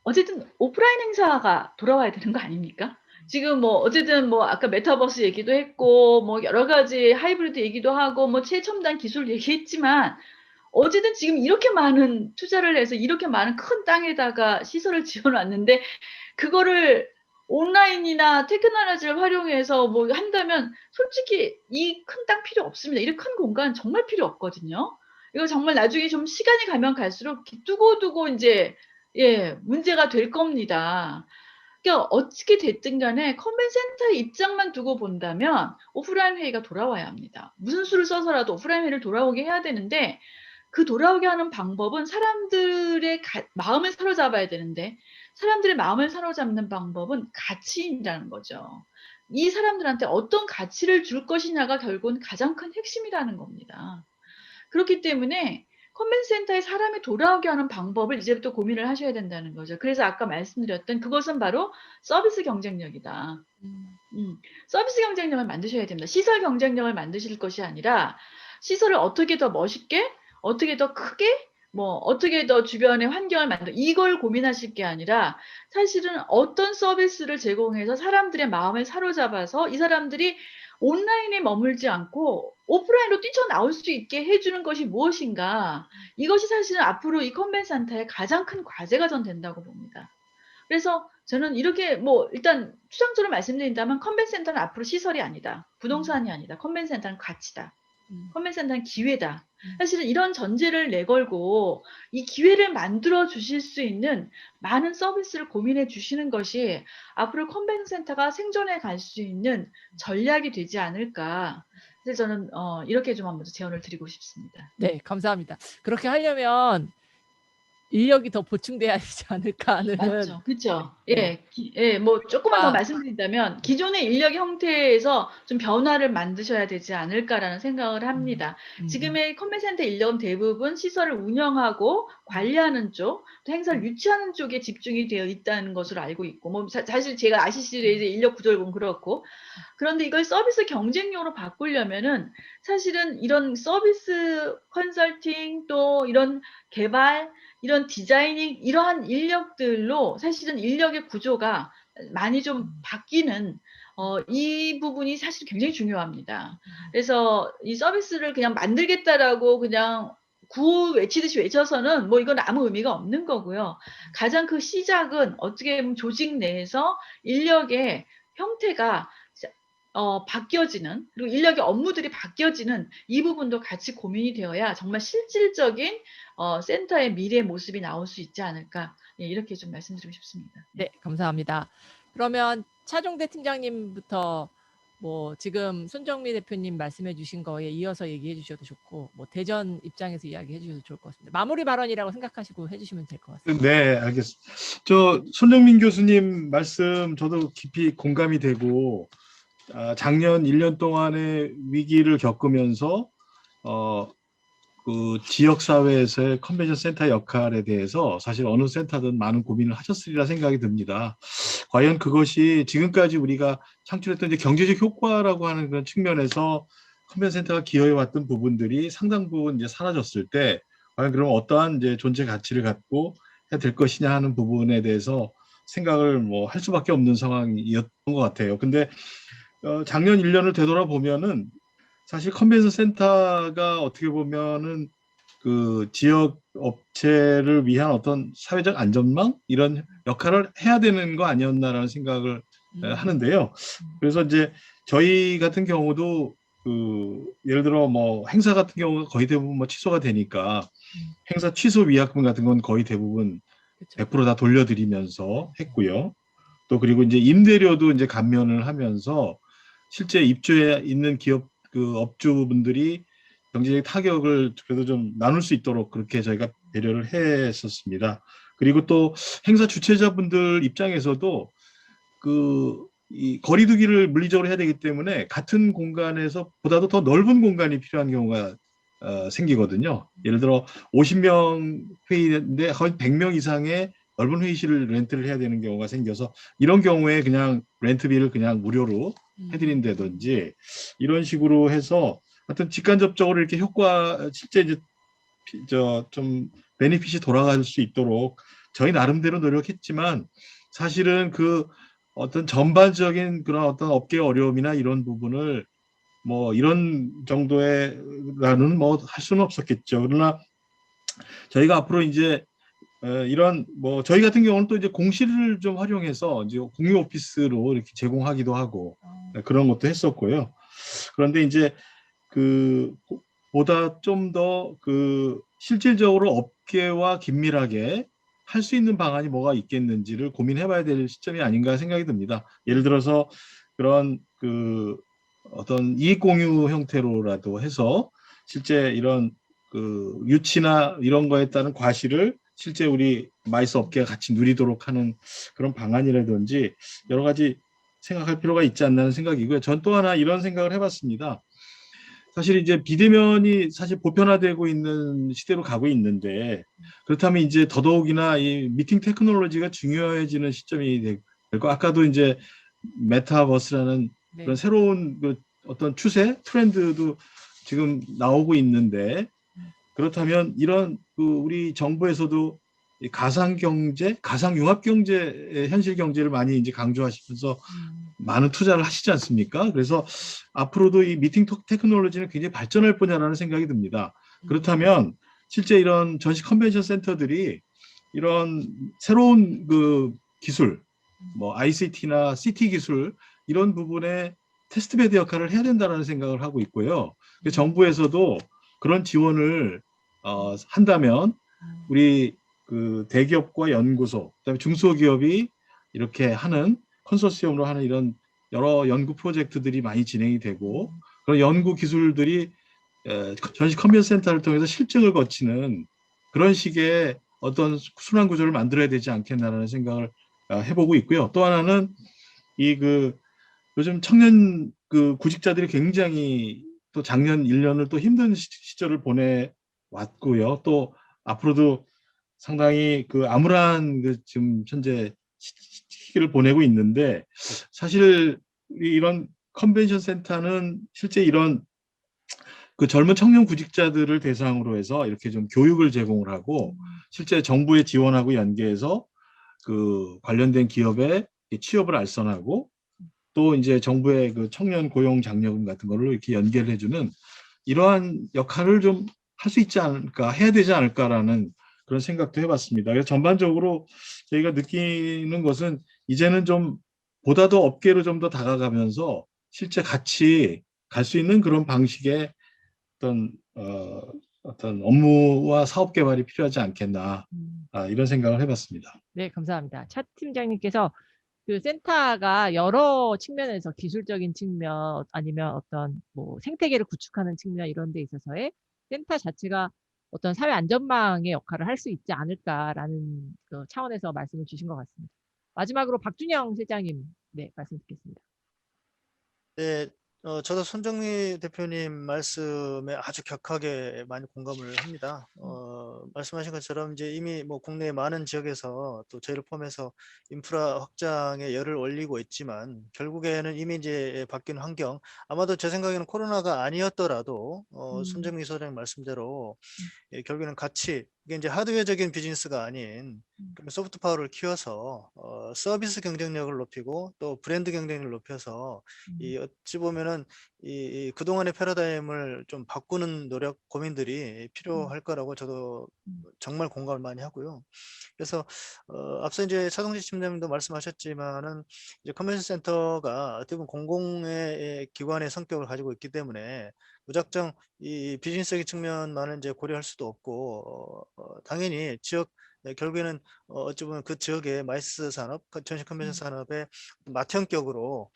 어쨌든 오프라인 행사가 돌아와야 되는 거 아닙니까? 지금 뭐 어쨌든 뭐 아까 메타버스 얘기도 했고 뭐 여러 가지 하이브리드 얘기도 하고 뭐 최첨단 기술 얘기했지만 어쨌든 지금 이렇게 많은 투자를 해서 이렇게 많은 큰 땅에다가 시설을 지어놨는데 그거를 온라인이나 테크놀로지를 활용해서 뭐 한다면 솔직히 이 큰 땅 필요 없습니다. 이렇게 큰 공간 정말 필요 없거든요. 이거 정말 나중에 좀 시간이 가면 갈수록 두고두고 이제 문제가 될 겁니다. 그러니까 어떻게 됐든 간에 컨벤션 센터의 입장만 두고 본다면 오프라인 회의가 돌아와야 합니다. 무슨 수를 써서라도 오프라인 회의를 돌아오게 해야 되는데 그 돌아오게 하는 방법은 사람들의 마음을 사로잡아야 되는데 사람들의 마음을 사로잡는 방법은 가치인이라는 거죠. 이 사람들한테 어떤 가치를 줄 것이냐가 결국은 가장 큰 핵심이라는 겁니다. 그렇기 때문에 컨벤센터에 사람이 돌아오게 하는 방법을 이제부터 고민을 하셔야 된다는 거죠. 그래서 아까 말씀드렸던 그것은 바로 서비스 경쟁력이다. 서비스 경쟁력을 만드셔야 됩니다. 시설 경쟁력을 만드실 것이 아니라 시설을 어떻게 더 멋있게, 어떻게 더 크게, 어떻게 더 주변의 환경을 이걸 고민하실 게 아니라 사실은 어떤 서비스를 제공해서 사람들의 마음을 사로잡아서 이 사람들이 온라인에 머물지 않고 오프라인으로 뛰쳐나올 수 있게 해주는 것이 무엇인가. 이것이 사실은 앞으로 이 컨벤센터의 가장 큰 과제가 전 된다고 봅니다. 그래서 저는 이렇게 일단 추상적으로 말씀드린다면 컨벤센터는 앞으로 시설이 아니다. 부동산이 아니다. 컨벤센터는 가치다. 컨벤센터는 기회다. 사실은 이런 전제를 내걸고 이 기회를 만들어 주실 수 있는 많은 서비스를 고민해 주시는 것이 앞으로 컨벤센터가 생존해 갈 수 있는 전략이 되지 않을까. 그래서 저는 이렇게 좀 한번 제언을 드리고 싶습니다. 네, 감사합니다. 그렇게 하려면 인력이 더 보충돼야 되지 않을까 하는. 맞죠. 그렇죠. 네. 조금만 더 말씀드린다면 기존의 인력 형태에서 좀 변화를 만드셔야 되지 않을까라는 생각을 합니다. 지금의 컨벤센터 인력은 대부분 시설을 운영하고 관리하는 쪽, 또 행사를 유치하는 쪽에 집중이 되어 있다는 것으로 알고 있고, 사실 제가 아시시리에 인력 구조를 보면 그렇고, 그런데 이걸 서비스 경쟁력으로 바꾸려면은 사실은 이런 서비스 컨설팅 또 이런 개발, 이런 디자이닝, 이러한 인력들로 사실은 인력의 구조가 많이 좀 바뀌는 이 부분이 사실 굉장히 중요합니다. 그래서 이 서비스를 그냥 만들겠다라고 그냥 구호 외치듯이 외쳐서는 이건 아무 의미가 없는 거고요. 가장 그 시작은 어떻게 보면 조직 내에서 인력의 형태가 바뀌어지는, 그리고 인력의 업무들이 바뀌어지는 이 부분도 같이 고민이 되어야 정말 실질적인 센터의 미래 모습이 나올 수 있지 않을까. 이렇게 좀 말씀드리고 싶습니다. 네, 감사합니다. 그러면 차종대 팀장님부터 지금 손정미 대표님 말씀해 주신 거에 이어서 얘기해 주셔도 좋고, 대전 입장에서 이야기해 주셔도 좋을 것 같습니다. 마무리 발언이라고 생각하시고 해주시면 될 것 같습니다. 네, 알겠습니다. 손정민 교수님 말씀 저도 깊이 공감이 되고, 작년 1년 동안의 위기를 겪으면서 그 지역사회에서의 컨벤션 센터 역할에 대해서 사실 어느 센터든 많은 고민을 하셨으리라 생각이 듭니다. 과연 그것이 지금까지 우리가 창출했던 이제 경제적 효과라고 하는 그런 측면에서 컨벤션 센터가 기여해왔던 부분들이 상당 부분 이제 사라졌을 때 과연 그럼 어떠한 이제 존재 가치를 갖고 해야 될 것이냐 하는 부분에 대해서 생각을 할 수밖에 없는 상황이었던 것 같아요. 근데 작년 1년을 되돌아보면은 사실 컨벤션 센터가 어떻게 보면은 그 지역 업체를 위한 어떤 사회적 안전망 이런 역할을 해야 되는 거 아니었나라는 생각을 하는데요. 그래서 이제 저희 같은 경우도 예를 들어 행사 같은 경우가 거의 대부분 취소가 되니까 행사 취소 위약금 같은 건 거의 대부분 100% 다 돌려드리면서 했고요. 또 그리고 이제 임대료도 이제 감면을 하면서 실제 입주해 있는 기업 그 업주분들이 경제적 타격을 그래도 좀 나눌 수 있도록 그렇게 저희가 배려를 했었습니다. 그리고 또 행사 주최자분들 입장에서도 이 거리두기를 물리적으로 해야 되기 때문에 같은 공간에서 보다도 더 넓은 공간이 필요한 경우가 생기거든요. 예를 들어 50명 회의인데 거의 100명 이상의 넓은 회의실을 렌트를 해야 되는 경우가 생겨서 이런 경우에 그냥 렌트비를 그냥 무료로 해드린다든지 이런 식으로 해서 하여튼 직간접적으로 이렇게 효과 실제 이제 좀 베네핏이 돌아갈 수 있도록 저희 나름대로 노력했지만 사실은 그 어떤 전반적인 그런 어떤 업계의 어려움이나 이런 부분을 이런 정도의라는 할 수는 없었겠죠. 그러나 저희가 앞으로 이제 이런 저희 같은 경우는 또 이제 공실을 좀 활용해서 이제 공유 오피스로 이렇게 제공하기도 하고 그런 것도 했었고요. 그런데 이제 보다 좀 더 실질적으로 업계와 긴밀하게 할 수 있는 방안이 뭐가 있겠는지를 고민해봐야 될 시점이 아닌가 생각이 듭니다. 예를 들어서 그런 어떤 이익 공유 형태로라도 해서 실제 이런 유치나 이런 거에 따른 과실을 실제 우리 마이스 업계가 같이 누리도록 하는 그런 방안이라든지 여러 가지 생각할 필요가 있지 않나는 생각이고요. 전 또 하나 이런 생각을 해봤습니다. 사실 이제 비대면이 사실 보편화되고 있는 시대로 가고 있는데 그렇다면 이제 더더욱이나 이 미팅 테크놀로지가 중요해지는 시점이 될 거. 아까도 이제 메타버스라는 네. 그런 새로운 그 어떤 추세, 트렌드도 지금 나오고 있는데 그렇다면 이런 그 우리 정부에서도 이 가상 경제, 가상 융합 경제, 현실 경제를 많이 이제 강조하시면서 많은 투자를 하시지 않습니까? 그래서 앞으로도 이 미팅 테크놀로지는 굉장히 발전할 거냐라는 생각이 듭니다. 그렇다면 실제 이런 전시 컨벤션 센터들이 이런 새로운 그 기술, 뭐 ICT나 CT 기술 이런 부분에 테스트베드 역할을 해야 된다는 생각을 하고 있고요. 정부에서도 그런 지원을 한다면 우리 그 대기업과 연구소, 그다음에 중소기업이 이렇게 하는 컨소시엄으로 하는 이런 여러 연구 프로젝트들이 많이 진행이 되고 그런 연구 기술들이 전시 컨벤션 센터를 통해서 실증을 거치는 그런 식의 어떤 순환 구조를 만들어야 되지 않겠나라는 생각을 해보고 있고요. 또 하나는 이 그 요즘 청년 그 구직자들이 굉장히 또 작년 1년을 또 힘든 시절을 보내왔고요. 또 앞으로도 상당히 그 암울한 그 지금 현재 시기를 보내고 있는데 사실 이런 컨벤션 센터는 실제 이런 그 젊은 청년 구직자들을 대상으로 해서 이렇게 좀 교육을 제공을 하고 실제 정부의 지원하고 연계해서 그 관련된 기업에 취업을 알선하고 또 이제 정부의 그 청년 고용 장려금 같은 거를 이렇게 연계를 해주는 이러한 역할을 좀 할 수 있지 않을까, 해야 되지 않을까라는 그런 생각도 해봤습니다. 그래서 전반적으로 저희가 느끼는 것은 이제는 좀 보다 더 업계로 좀 더 다가가면서 실제 같이 갈 수 있는 그런 방식의 어떤 업무와 사업 개발이 필요하지 않겠나 이런 생각을 해봤습니다. 네, 감사합니다. 차 팀장님께서 그 센터가 여러 측면에서 기술적인 측면 아니면 어떤 뭐 생태계를 구축하는 측면 이런 데 있어서의 센터 자체가 어떤 사회 안전망의 역할을 할 수 있지 않을까라는 그 차원에서 말씀을 주신 것 같습니다. 마지막으로 박준영 실장님, 네, 말씀 듣겠습니다. 네, 저도 손정미 대표님 말씀에 아주 격하게 많이 공감을 합니다. 말씀하신 것처럼 이제 이미 뭐 국내 많은 지역에서 또 저희를 포함해서 인프라 확장에 열을 올리고 있지만 결국에는 이미 이제 바뀐 환경, 아마도 제 생각에는 코로나가 아니었더라도 손정미 소장 말씀대로 결국에는 같이 이게 이제 하드웨어적인 비즈니스가 아닌 소프트 파워를 키워서 서비스 경쟁력을 높이고 또 브랜드 경쟁력을 높여서 이 어찌 보면은 이 그동안의 패러다임을 좀 바꾸는 노력 고민들이 필요할 거라고 저도 정말 공감을 많이 하고요. 그래서 앞서 이제 차동지 팀장님도 말씀하셨지만은 이제 컨벤션 센터가 어떻게 보면 공공의 기관의 성격을 가지고 있기 때문에 무작정 이 비즈니스적인 측면만은 이제 고려할 수도 없고 당연히 지역 결국에는 어찌 보면 그 지역의 마이스 산업, 전시 컨벤션 산업의 맏형격으로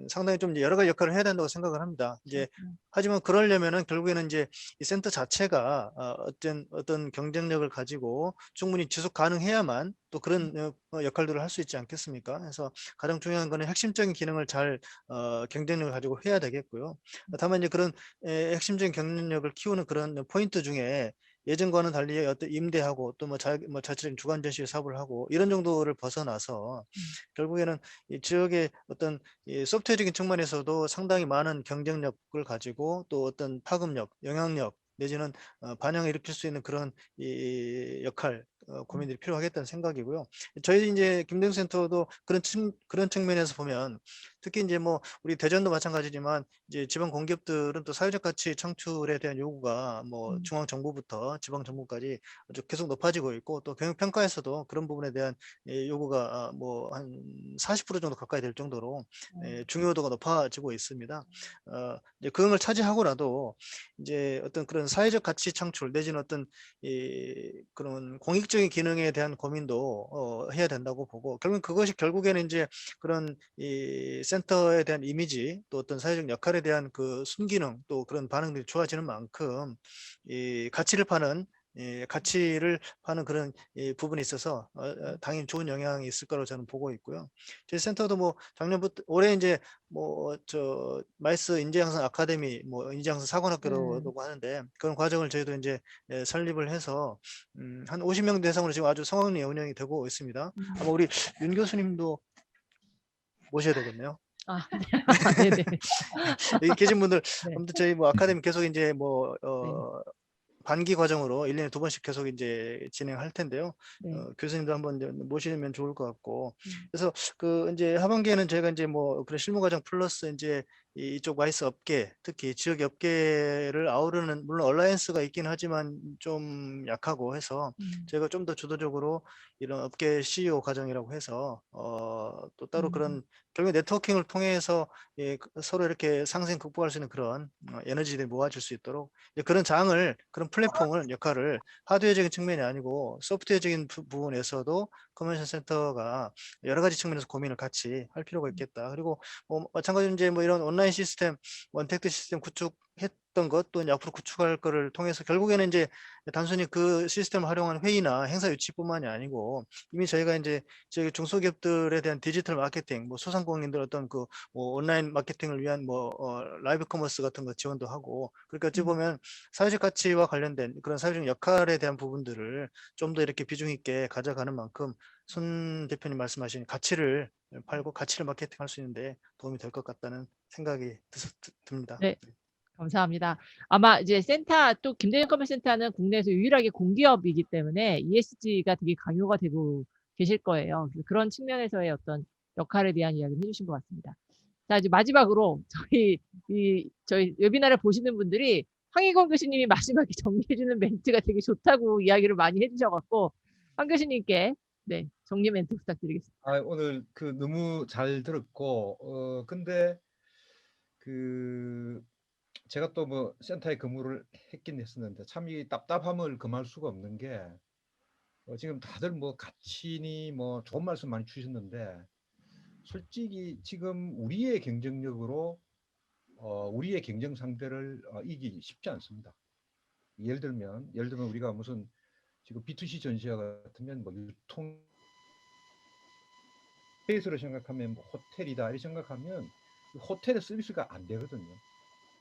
상당히 좀 여러 가지 역할을 해야 된다고 생각을 합니다. 이제 하지만 그러려면은 결국에는 이제 이 센터 자체가 어떤 경쟁력을 가지고 충분히 지속 가능해야만 또 그런 역할들을 할 수 있지 않겠습니까? 그래서 가장 중요한 거는 핵심적인 기능을 잘 경쟁력을 가지고 해야 되겠고요. 다만 이제 그런 핵심적인 경쟁력을 키우는 그런 포인트 중에 예전과는 달리 어떤 임대하고 또 뭐 자체적인 주관 전시 사업을 하고 이런 정도를 벗어나서 결국에는 이 지역의 어떤 이 소프트웨어적인 측면에서도 상당히 많은 경쟁력을 가지고 또 어떤 파급력, 영향력 내지는 반영을 일으킬 수 있는 그런 이 역할 고민들이 필요하겠다는 생각이고요. 저희 이제 김대중 센터도 그런 측면에서 보면 특히 이제 뭐 우리 대전도 마찬가지지만 이제 지방 공기업들은 또 사회적 가치 창출에 대한 요구가 뭐 중앙 정부부터 지방 정부까지 아주 계속 높아지고 있고 또 경영 평가에서도 그런 부분에 대한 요구가 뭐 한 40% 정도 가까이 될 정도로 중요도가 높아지고 있습니다. 이제 그런 걸 차지하고라도 이제 어떤 그런 사회적 가치 창출 내지는 어떤 그런 공익적인 기능에 대한 고민도 해야 된다고 보고 그것이 결국에는 이제 그런 이 센터에 대한 이미지 또 어떤 사회적 역할에 대한 그 순기능 또 그런 반응들이 좋아지는 만큼 이 가치를 파는 가치를 파는 그런 부분이 있어서 당연히 좋은 영향이 있을 거라고 저는 보고 있고요. 저희 센터도 뭐 작년부터 올해 이제 뭐 저 마이스 인재양성 아카데미 뭐 인재양성 사관학교라고 하는데 그런 과정을 저희도 이제 설립을 해서 한 50명 대상으로 지금 아주 성황리에 운영이 되고 있습니다. 아마 우리 윤 교수님도 모셔야 되겠네요. 아, 네. 네네. 여기 계신 분들 네. 아무튼 저희 뭐 아카데미 계속 이제 뭐 네. 반기 과정으로 1년에 2번씩 계속 이제 진행할 텐데요. 네. 교수님도 한번 이제 모시면 좋을 것 같고. 음. 그래서 그 이제 하반기에는 저희가 이제 뭐 그런 실무 과정 플러스 이제 이쪽 마이스 업계, 특히 지역 업계를 아우르는 물론 얼라이언스가 있긴 하지만 좀 약하고 해서 저희가 좀 더 주도적으로 이런 업계 CEO 과정이라고 해서 또 따로 그런 결국 네트워킹을 통해서 서로 이렇게 상생 극복할 수 있는 그런 에너지를 모아줄 수 있도록 그런 장을 그런 플랫폼을 역할을 하드웨어적인 측면이 아니고 소프트웨어적인 부분에서도 컨벤션 센터가 여러 가지 측면에서 고민을 같이 할 필요가 있겠다. 그리고 뭐 마찬가지로 이제 뭐 이런 온라인 시스템, 원택트 시스템 구축했던 것 또 이제 앞으로 구축할 거를 통해서 결국에는 이제 단순히 그 시스템을 활용한 회의나 행사 유치뿐만이 아니고 이미 저희가 이제 저희 중소기업들에 대한 디지털 마케팅, 뭐 소상공인들 어떤 그 뭐 온라인 마케팅을 위한 뭐 라이브 커머스 같은 거 지원도 하고 그러니까 어찌 보면 사회적 가치와 관련된 그런 사회적 역할에 대한 부분들을 좀 더 이렇게 비중 있게 가져가는 만큼 손 대표님 말씀하신 가치를 팔고 가치를 마케팅할 수 있는데 도움이 될 것 같다는 생각이 듭니다. 네. 감사합니다. 아마 이제 센터 또 김대중 컨벤센터는 국내에서 유일하게 공기업이기 때문에 ESG가 되게 강요가 되고 계실 거예요. 그래서 그런 측면에서의 어떤 역할에 대한 이야기를 해주신 것 같습니다. 자, 이제 마지막으로 저희 웨비나를 보시는 분들이 황희건 교수님이 마지막에 정리해주는 멘트가 되게 좋다고 이야기를 많이 해주셔갖고 황 교수님께 네, 정리 멘트 부탁드리겠습니다. 오늘 그 너무 잘 들었고 근데 그 제가 또 뭐 센터에 근무를 했긴 했었는데 참 이 답답함을 금할 수가 없는 게 지금 다들 뭐 가치니 뭐 좋은 말씀 많이 주셨는데 솔직히 지금 우리의 경쟁력으로 우리의 경쟁 상대를 이기기 쉽지 않습니다. 예를 들면 우리가 무슨 지금 B2C 전시회 같으면 뭐 유통 스페이스로 생각하면 뭐 호텔이다 이렇게 생각하면 호텔의 서비스가 안 되거든요.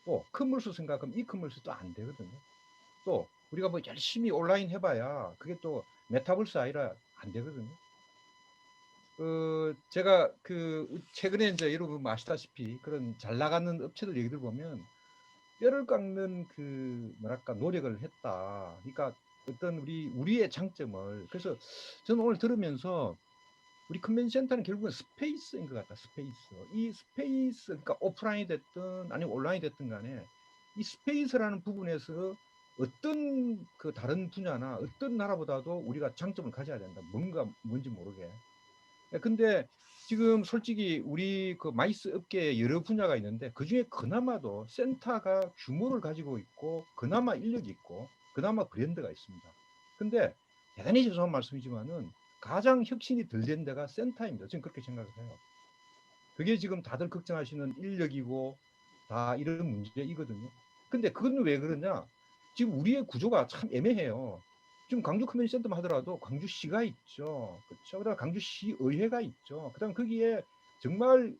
또 커머스 생각하면 이커머스도 안 되거든요. 또 우리가 뭐 열심히 온라인 해봐야 그게 또 메타버스 아니라 안 되거든요. 제가 최근에 이제 여러분 아시다시피 그런 잘 나가는 업체들 얘기들 보면 뼈를 깎는 뭐랄까 노력을 했다. 그러니까 어떤 우리의 장점을 그래서 저는 오늘 들으면서 우리 컨벤션 센터는 결국은 스페이스인 것 같다. 스페이스. 이 스페이스 그러니까 오프라인이 됐든 아니면 온라인이 됐든 간에 이 스페이스라는 부분에서 어떤 다른 분야나 어떤 나라보다도 우리가 장점을 가져야 된다. 뭔지 모르게. 근데 지금 솔직히 우리 마이스 업계에 여러 분야가 있는데 그중에 그나마도 센터가 규모를 가지고 있고 그나마 인력이 있고 그나마 브랜드가 있습니다. 근데 대단히 죄송한 말씀이지만은 가장 혁신이 덜 된 데가 센터입니다. 저는 그렇게 생각을 해요. 그게 지금 다들 걱정하시는 인력이고 다 이런 문제이거든요. 근데 그건 왜 그러냐? 지금 우리의 구조가 참 애매해요. 지금 광주 커뮤니티 센터만 하더라도 광주시가 있죠. 그렇죠. 그다음 광주시의회가 있죠. 그다음 거기에 정말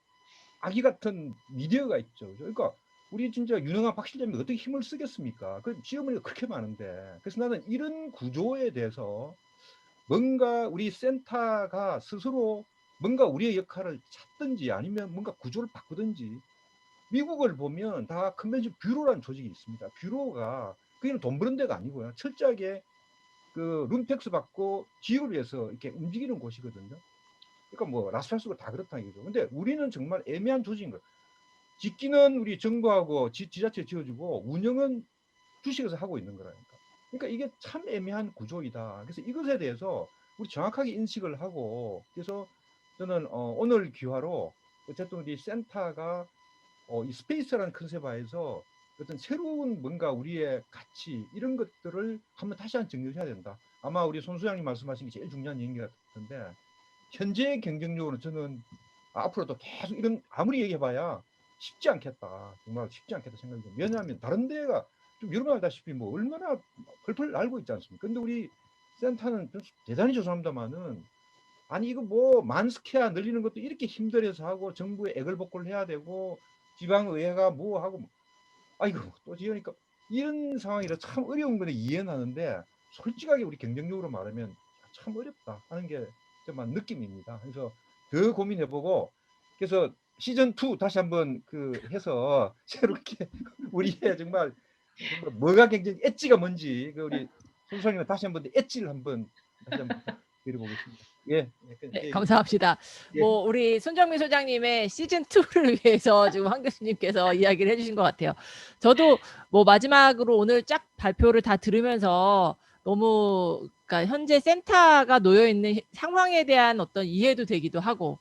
아기 같은 미디어가 있죠. 그러니까 우리 진짜 유능한 박실장이 어떻게 힘을 쓰겠습니까? 그 지역문제가 그렇게 많은데. 그래서 나는 이런 구조에 대해서 뭔가 우리 센터가 스스로 뭔가 우리의 역할을 찾든지 아니면 뭔가 구조를 바꾸든지. 미국을 보면 다 컨벤션 뷰로라는 조직이 있습니다. 뷰로가 그게 돈 버는 데가 아니고요. 철저하게 룸택스 받고 지역을 위해서 이렇게 움직이는 곳이거든요. 그러니까 뭐 라스베가스가 다 그렇다는 얘기죠. 근데 우리는 정말 애매한 조직인 거예요. 짓기는 우리 정부하고 지자체 지어주고 운영은 주식에서 하고 있는 거라니까. 그러니까 이게 참 애매한 구조이다. 그래서 이것에 대해서 우리 정확하게 인식을 하고 그래서 저는 오늘 기화로 어쨌든 우리 센터가 이 스페이스라는 컨셉 하에서 어떤 새로운 뭔가 우리의 가치 이런 것들을 한번 다시 한번 정리해야 된다. 아마 우리 손 소장님 말씀하신 게 제일 중요한 얘기 같은데 현재 경쟁력으로 저는 앞으로도 계속 이런 아무리 얘기해봐야 쉽지 않겠다. 정말 쉽지 않겠다 생각이 듭니다. 왜냐하면 다른 데가 좀 여러분 알다시피 뭐 얼마나 펄펄 날고 있지 않습니까? 근데 우리 센터는 대단히 죄송합니다만은 아니 이거 뭐 만스케아 늘리는 것도 이렇게 힘들어서 하고 정부에 애걸복걸 해야 되고 지방의회가 뭐 하고 아이고 또 지으니까 이런 상황이라 참 어려운 거는 이해는 하는데 솔직하게 우리 경쟁력으로 말하면 참 어렵다 하는 게 정말 느낌입니다. 그래서 더 고민해보고 그래서 시즌 2 다시 한번 그 해서 새롭게 우리의 정말 뭐가 굉장히 엣지가 뭔지 그 우리 손소장님 다시 한번 엣지를 한번 다시 한번 드려보겠습니다. 예, 네, 감사합니다. 예. 뭐 우리 손정민 소장님의 시즌 2를 위해서 지금 황 교수님께서 이야기를 해주신 것 같아요. 저도 뭐 마지막으로 오늘 쫙 발표를 다 들으면서 너무 그러니까 현재 센터가 놓여 있는 상황에 대한 어떤 이해도 되기도 하고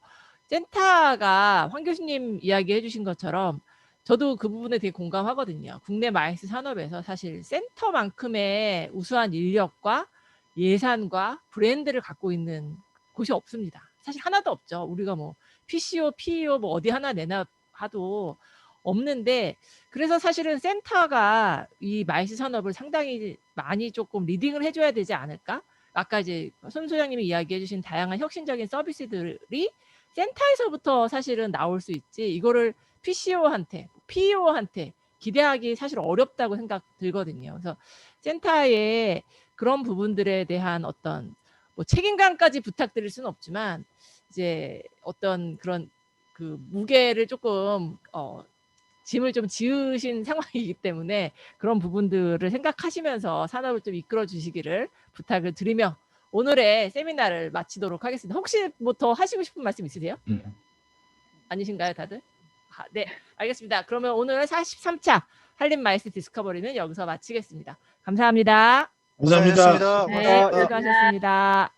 센터가 황 교수님 이야기해 주신 것처럼 저도 그 부분에 되게 공감하거든요. 국내 마이스 산업에서 사실 센터만큼의 우수한 인력과 예산과 브랜드를 갖고 있는 곳이 없습니다. 사실 하나도 없죠. 우리가 뭐 PCO, PEO 뭐 어디 하나 내나 하도 없는데 그래서 사실은 센터가 이 마이스 산업을 상당히 많이 조금 리딩을 해줘야 되지 않을까? 아까 이제 손 소장님이 이야기해 주신 다양한 혁신적인 서비스들이 센터에서부터 사실은 나올 수 있지 이거를 PCO한테, PEO한테 기대하기 사실 어렵다고 생각 들거든요. 그래서 센터의 그런 부분들에 대한 어떤 뭐 책임감까지 부탁드릴 수는 없지만 이제 어떤 그런 그 무게를 조금 짐을 좀 지으신 상황이기 때문에 그런 부분들을 생각하시면서 산업을 좀 이끌어 주시기를 부탁을 드리며 오늘의 세미나를 마치도록 하겠습니다. 혹시 뭐 더 하시고 싶은 말씀 있으세요? 아니신가요, 다들? 네, 알겠습니다. 그러면 오늘 43차 한림 마이스 디스커버리는 여기서 마치겠습니다. 감사합니다. 감사합니다. 고생하셨습니다. 네, 고맙습니다. 수고하셨습니다.